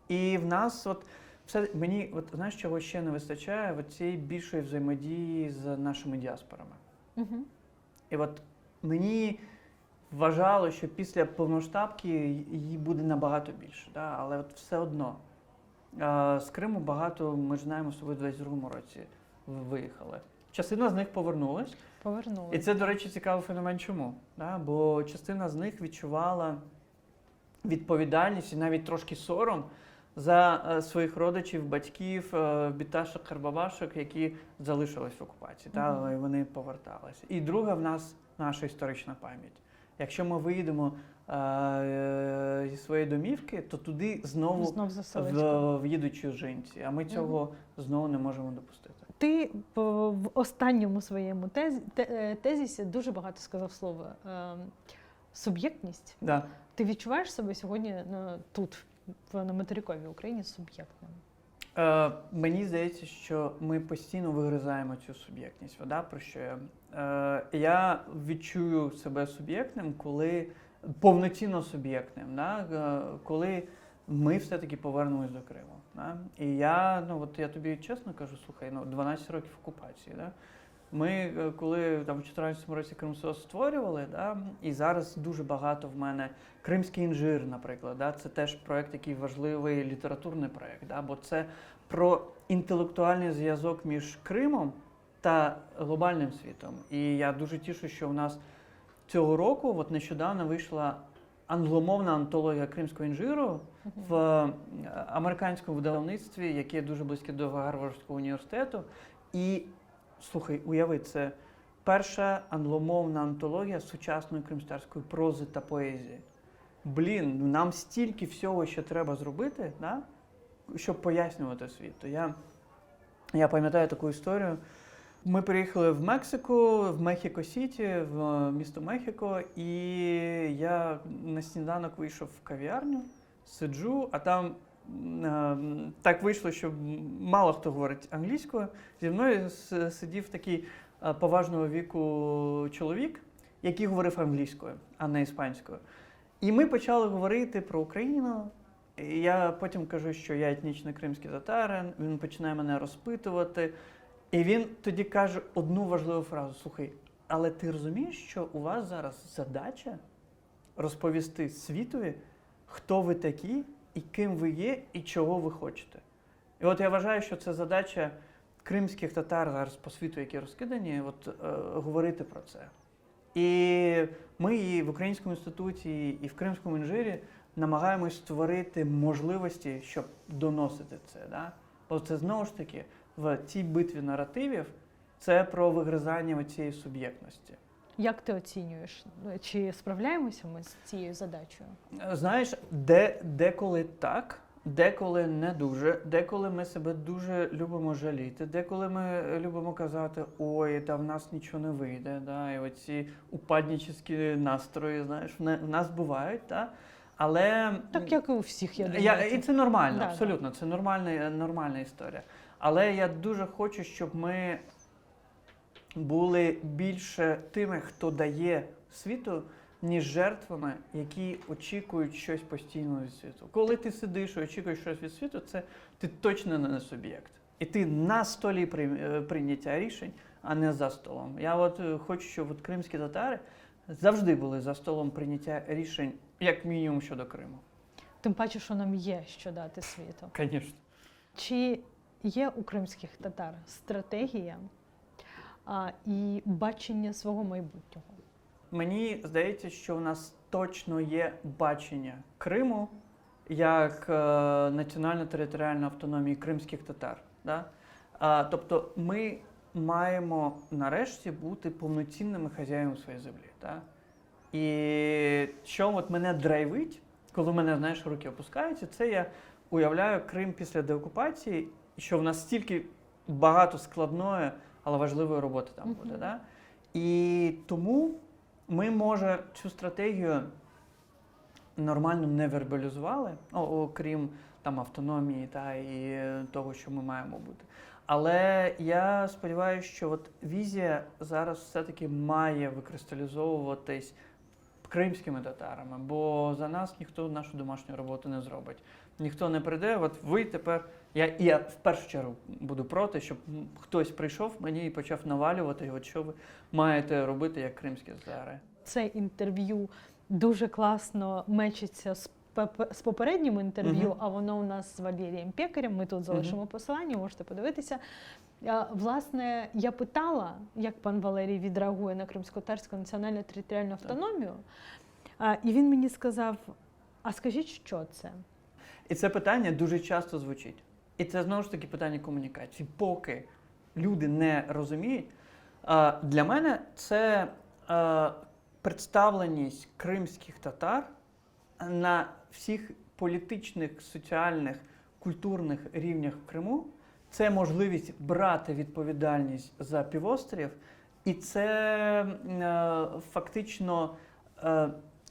І в нас, мені, знаєш, чого ще не вистачає? Цієї більшої взаємодії з нашими діаспорами. І мені вважало, що після повноштабки її буде набагато більше. Да? Але все одно. З Криму багато, ми ж знаємо, в 22-му році виїхали. Частина з них повернулась. І це, до речі, цікавий феномен чому. Да? Бо частина з них відчувала відповідальність і навіть трошки сором за своїх родичів, батьків, біташок, карбабашок, які залишились в окупації. Да? І вони поверталися. І друга в нас наша історична пам'ять. Якщо ми виїдемо зі своєї домівки, то туди знову в'їдуть чужинці, а ми цього знову не можемо допустити. Ти в останньому своєму тезісі дуже багато сказав слово суб'єктність. Да. Ти відчуваєш себе сьогодні тут, на материковій Україні, суб'єктним? Мені здається, що ми постійно вигризаємо цю суб'єктність. Про що я відчую себе суб'єктним, коли повноцінно суб'єктним, коли ми все-таки повернемось до Криму. І я тобі чесно кажу, слухай, 12 років окупації. Ми, коли в 2014 році Кримсоц створювали, і зараз дуже багато в мене Кримський інжир, наприклад, це теж проєкт, який важливий, літературний проєкт, бо це про інтелектуальний зв'язок між Кримом та глобальним світом. І я дуже тішу, що в нас цього року, нещодавно вийшла англомовна антологія Кримського інжиру в американському видавництві, яке дуже близьке до Гарвардського університету. І, слухай, уяви, це перша англомовна антологія сучасної кримськотатарської прози та поезії. Нам стільки всього ще треба зробити, щоб пояснювати світу. Я пам'ятаю таку історію. Ми приїхали в Мексику, в Мехіко-Сіті, в місто Мехіко, і я на сніданок вийшов в кав'ярню, сиджу, а там так вийшло, що мало хто говорить англійською. Зі мною сидів такий поважного віку чоловік, який говорив англійською, а не іспанською. І ми почали говорити про Україну. І я потім кажу, що я етнічний кримський татарин, він починає мене розпитувати. І він тоді каже одну важливу фразу: слухай, але ти розумієш, що у вас зараз задача розповісти світові, хто ви такі, і ким ви є, і чого ви хочете. І я вважаю, що це задача кримських татар зараз по світу, які розкидані, говорити про це. І ми і в Українському інституті, і в Кримському інжирі намагаємось створити можливості, щоб доносити це. Бо це знову ж таки в цій битві наративів це про вигризання цієї суб'єктності. Як ти оцінюєш? Чи справляємося ми з цією задачею? Знаєш, деколи так, деколи не дуже, деколи ми себе дуже любимо жаліти, деколи ми любимо казати, ой, та в нас нічого не вийде, да, і оці упаднічі настрої, знаєш, в нас бувають, та? Але Так, як і у всіх, я думаю. і це нормально, Да, абсолютно, це нормальна історія. Але я дуже хочу, щоб ми були більше тими, хто дає світу, ніж жертвами, які очікують щось постійно від світу. Коли ти сидиш і очікуєш щось від світу, це ти точно не суб'єкт. І ти на столі прийняття рішень, а не за столом. Я от хочу, щоб от кримські татари завжди були за столом прийняття рішень, як мінімум, щодо Криму. Тим паче, що нам є що дати світу. Звісно. Чи є у кримських татар стратегія і бачення свого майбутнього? Мені здається, що в нас точно є бачення Криму як національно-територіальної автономії кримських татар. Да? Тобто ми маємо нарешті бути повноцінними хазяїнами своєї землі. Да? І що от мене драйвить, коли в мене, знаєш, руки опускаються, це я уявляю Крим після деокупації, що в нас стільки багато складної, але важливої роботи там буде. Да? І тому ми, може, цю стратегію нормально не вербалізували, окрім там автономії та і того, що ми маємо бути. Але я сподіваюся, що от візія зараз все-таки має викристалізовуватись кримськими татарами, бо за нас ніхто нашу домашню роботу не зробить. Ніхто не прийде, от ви тепер, я в першу чергу буду проти, щоб хтось прийшов мені і почав навалювати, от що ви маєте робити як кримські татари. Це інтерв'ю дуже класно мечиться з попереднім інтерв'ю, а воно у нас з Валерієм Пекарем. Ми тут залишимо посилання, можете подивитися. Власне, я питала, як пан Валерій відреагує на кримсько-татарську національну територіальну автономію, і він мені сказав, а скажіть, що це? І це питання дуже часто звучить. І це, знову ж таки, питання комунікації. Поки люди не розуміють, для мене це представленість кримських татар на всіх політичних, соціальних, культурних рівнях в Криму. Це можливість брати відповідальність за півострів, і це фактично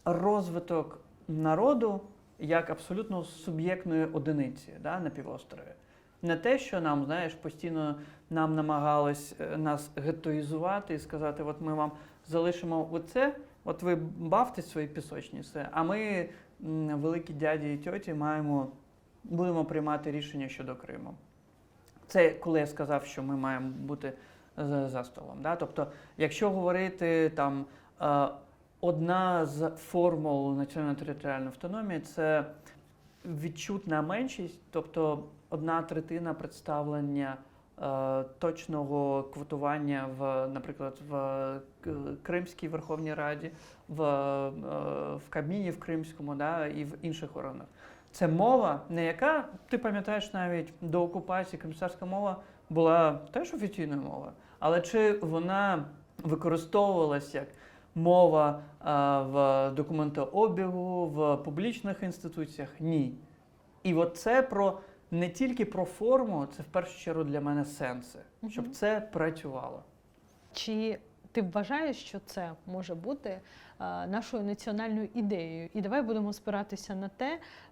розвиток народу як абсолютно суб'єктної одиниці, да, на півострові. Не те, що нам, знаєш, постійно нам намагались нас гетоїзувати і сказати, от ми вам залишимо оце, от ви бавтесь свої пісочні, все, а ми, великі дяді і тьоті, будемо приймати рішення щодо Криму. Це коли я сказав, що ми маємо бути за столом. Да? Тобто, якщо говорити там, одна з формул національно-територіальної автономії – це відчутна меншість, тобто 1/3 представлення точного квотування наприклад, в Кримській Верховній Раді, в Кабміні в Кримському, да, і в інших органах. Це мова, не яка, ти пам'ятаєш, навіть до окупації кримська мова була теж офіційною мовою, але чи вона використовувалась як мова в документообігу, в публічних інституціях? Ні. І от це не тільки про форму, це в першу чергу для мене сенси, щоб це працювало. Чи ти вважаєш, що це може бути нашою національною ідеєю? І давай будемо спиратися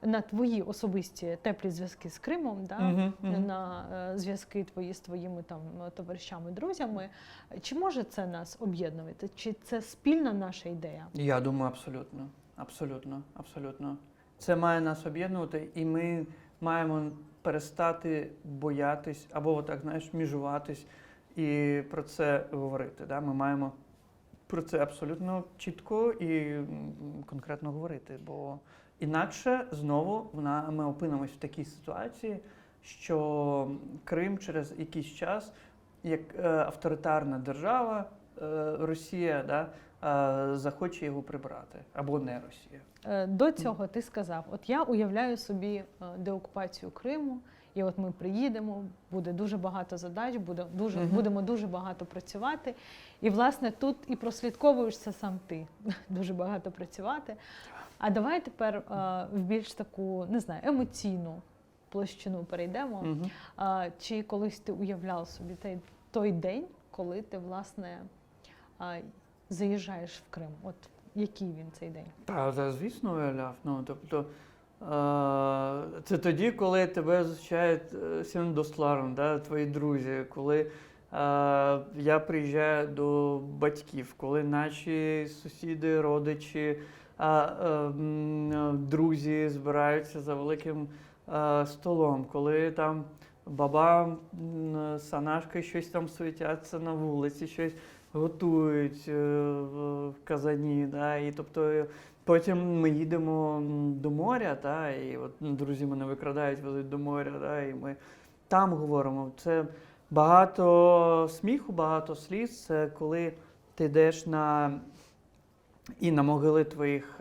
на твої особисті теплі зв'язки з Кримом, да? На зв'язки твої з твоїми там товаришами, друзями. Чи може це нас об'єднувати? Чи це спільна наша ідея? Я думаю, абсолютно. Абсолютно. Абсолютно. Це має нас об'єднувати, і ми маємо перестати боятись, або отак, знаєш, міжуватись і про це говорити. Да? Ми маємо про це абсолютно чітко і конкретно говорити, бо інакше знову ми опинимось в такій ситуації, що Крим через якийсь час, як авторитарна держава, Росія, да, захоче його прибрати, або не Росія. До цього ти сказав, от я уявляю собі деокупацію Криму І от ми приїдемо, буде дуже багато задач, Мгм. будемо дуже багато працювати. І, власне, тут і прослідковуєш це сам ти. Дуже багато працювати. А давай тепер в більш таку, не знаю, емоційну площину перейдемо. Мгм. Чи колись ти уявляв собі той день, коли ти, власне, заїжджаєш в Крим? От який він цей день? Та, звісно, уявляв. Ну, тобто, це тоді, коли тебе зустрічають Сєвєродонецьком, да, твої друзі, коли я приїжджаю до батьків, коли наші сусіди, родичі, друзі збираються за великим столом, коли там баба з Анашкою щось там суетяться на вулиці, щось готують в казані. Да, і тобто потім ми їдемо до моря, та, і от друзі мене викрадають, везуть до моря, да, і ми там говоримо. Це багато сміху, багато сліз. Це коли ти йдеш і на могили твоїх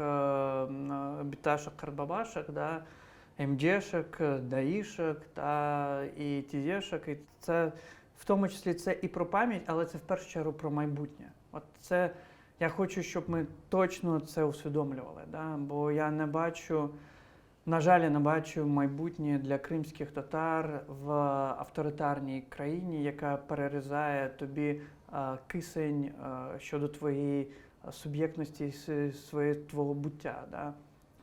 біташок, карбабашок, да, МДшок, даїшок та і тізешок. І це в тому числі це і про пам'ять, але це в першу чергу про майбутнє. От це я хочу, щоб ми точно це усвідомлювали, да? Бо я не бачу, на жаль, я не бачу майбутнє для кримських татар в авторитарній країні, яка перерізає тобі кисень щодо твоєї суб'єктності, твого буття. Да?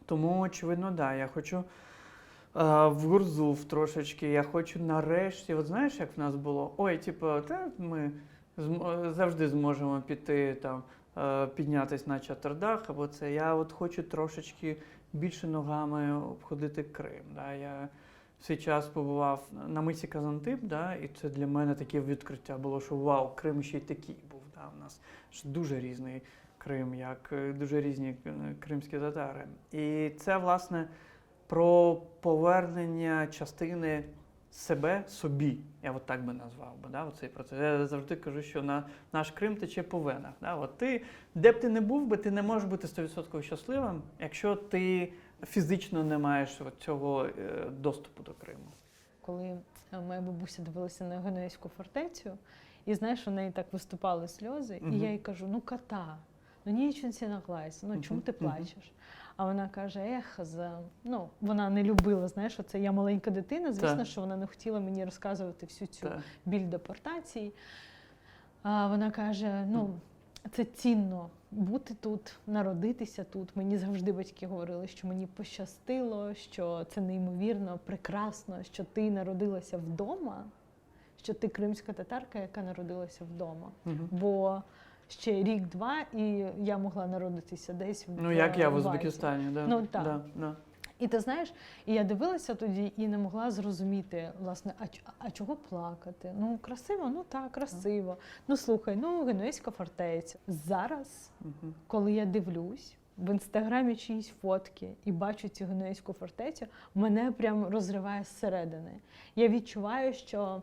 Тому, очевидно, да, я хочу в Гурзуф трошечки, я хочу нарешті, от знаєш, як в нас було? Ой, типу, ми завжди зможемо піти там, піднятися на Чатардах, або це. Я от хочу трошечки більше ногами обходити Крим. Да? Я в свій час побував на мисі Казантип, да? І це для мене таке відкриття було, що вау, Крим ще й такий був. Да? У нас ж дуже різний Крим, як дуже різні кримські татари. І це, власне, про повернення частини себе собі. Я от так би назвав би, да, оцей процес. Я завжди кажу, що наш Крим тече по венах. Да. От ти, де б ти не був би, ти не можеш бути 100% щасливим, якщо ти фізично не маєш цього доступу до Криму. Коли моя бабуся дивилася на Генуезьку фортецю, і знаєш, у неї так виступали сльози, і я їй кажу, ну кота, ну нічого не наглайся, ну чому ти плачеш? А вона каже, вона не любила, знаєш, оце я маленька дитина, звісно, що вона не хотіла мені розказувати всю цю біль депортації. А вона каже, це цінно бути тут, народитися тут. Мені завжди батьки говорили, що мені пощастило, що це неймовірно, прекрасно, що ти народилася вдома, що ти кримська татарка, яка народилася вдома. Бо ще рік-два, і я могла народитися десь в як я в Ваті. Узбекистані, да. Ну, так. Да. І ти знаєш, і я дивилася тоді і не могла зрозуміти, власне, а чого плакати? Ну, красиво? Ну так, красиво. Ну, слухай, Генуезька фортеця. Зараз, коли я дивлюсь в Інстаграмі чиїсь фотки і бачу цю Генуезьку фортецю, мене прям розриває зсередини. Я відчуваю, що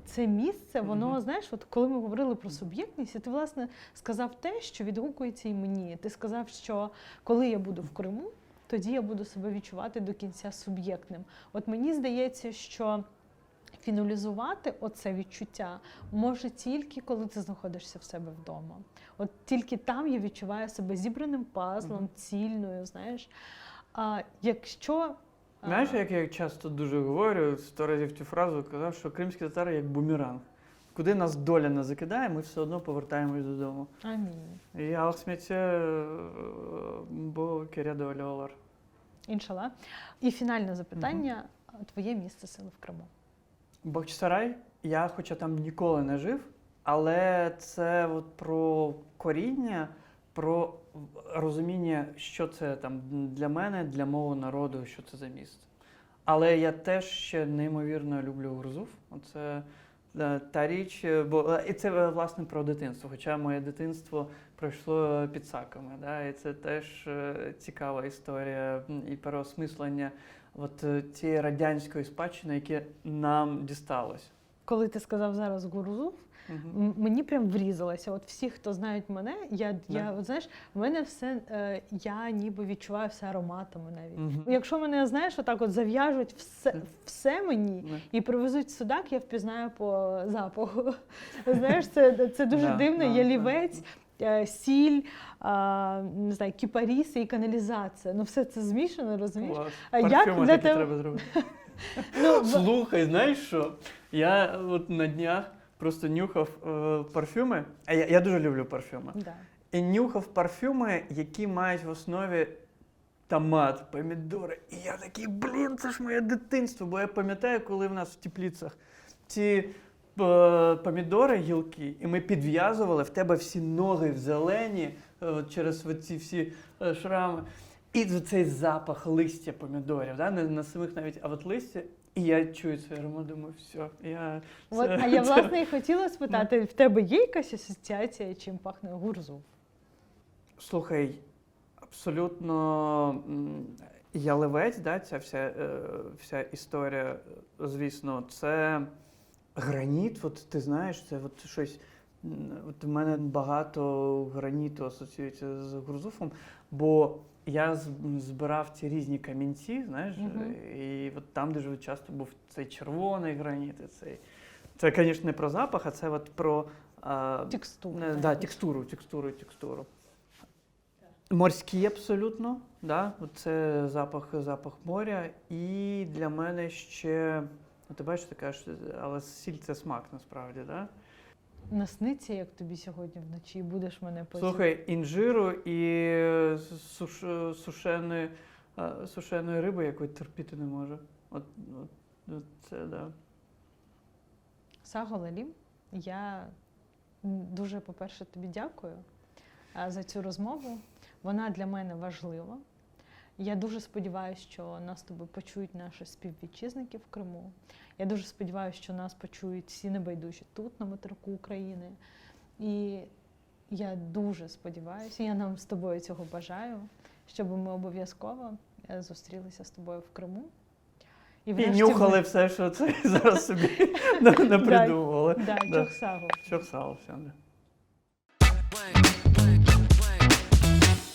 це місце, воно, знаєш, от коли ми говорили про суб'єктність, і ти, власне, сказав те, що відгукується і мені. Ти сказав, що коли я буду в Криму, тоді я буду себе відчувати до кінця суб'єктним. От мені здається, що фіналізувати оце відчуття може тільки, коли ти знаходишся в себе вдома. От тільки там я відчуваю себе зібраним пазлом, цільною, знаєш. Якщо... Знаєш, як я часто дуже говорю, 100 разів цю фразу казав, що кримські татари як бумеранг. Куди нас доля не закидає, ми все одно повертаємось додому. Амінь. І Алхмете бо керядовалювалар. Іншалла. І фінальне запитання. Твоє місце сили в Криму? Бахчисарай. Я, хоча там ніколи не жив, але це от про коріння, про розуміння, що це там для мене, для мого народу, що це за місце. Але я теж ще неймовірно люблю Гурзуф. Оце та річ, і це, власне, про дитинство. Хоча моє дитинство пройшло під Саками. Да? І це теж цікава історія і переосмислення цієї радянської спадщини, яке нам дісталось. коли ти сказав зараз Гурзуф, мені прям врізалося. От всі, хто знають мене, от, знаєш, в мене все, я ніби відчуваю все ароматами навіть. Якщо мене, знаєш, отак от зав'яжуть все мені і привезуть судак, я впізнаю по запаху. Знаєш, це дуже дивно, ялівець, сіль, не знаю, кіпаріси і каналізація. Ну все це змішано, розумієш? Клас. Як Парфюми для такі тебе? треба зробити. Ну, Слухай, знаєш що? Я от на днях просто нюхав парфюми, а я дуже люблю парфюми. да. І нюхав парфюми, які мають в основі томат, помідори. І я такий, блін, це ж моє дитинство. Бо я пам'ятаю, коли в нас в теплицях ці помідори гілки, і ми підв'язували, в тебе всі ноги в зелені через ці всі шрами. І цей запах листя помідорів, да? Не на самих навіть, а от листя. І я чую цей аромат, думаю, все. А я, власне, і хотіла спитати, в тебе є якась асоціація, чим пахне Гурзуф? Слухай, абсолютно ялівець, да, ця вся історія, звісно, це граніт, от ти знаєш, це от щось, от у мене багато граніту асоціюється з Гурзуфом, бо я збирав ці різні камінці, знаєш, і от там дуже часто був цей червоний граніт, і цей. Це, звісно, не про запах, а це от про Текстуру. Да, текстуру. Морські абсолютно, да? Це запах моря. І для мене ще, ти бачиш, ти кажеш, але сіль це смак насправді, да? Насниться, як тобі сьогодні вночі, будеш мене потім. Слухай, інжиру і сушеної риби, якої терпіти не можу. От це, да. Саго Лалім, я дуже, по-перше, тобі дякую за цю розмову. Вона для мене важлива. Я дуже сподіваюся, що нас з тобою почують наші співвітчизники в Криму. Я дуже сподіваюся, що нас почують всі небайдужі тут, на материку України. І я дуже сподіваюся, я нам з тобою цього бажаю, щоб ми обов'язково зустрілися з тобою в Криму. І нюхали все, що це зараз собі напридумували. Так, чохсагу. Чохсагу, все.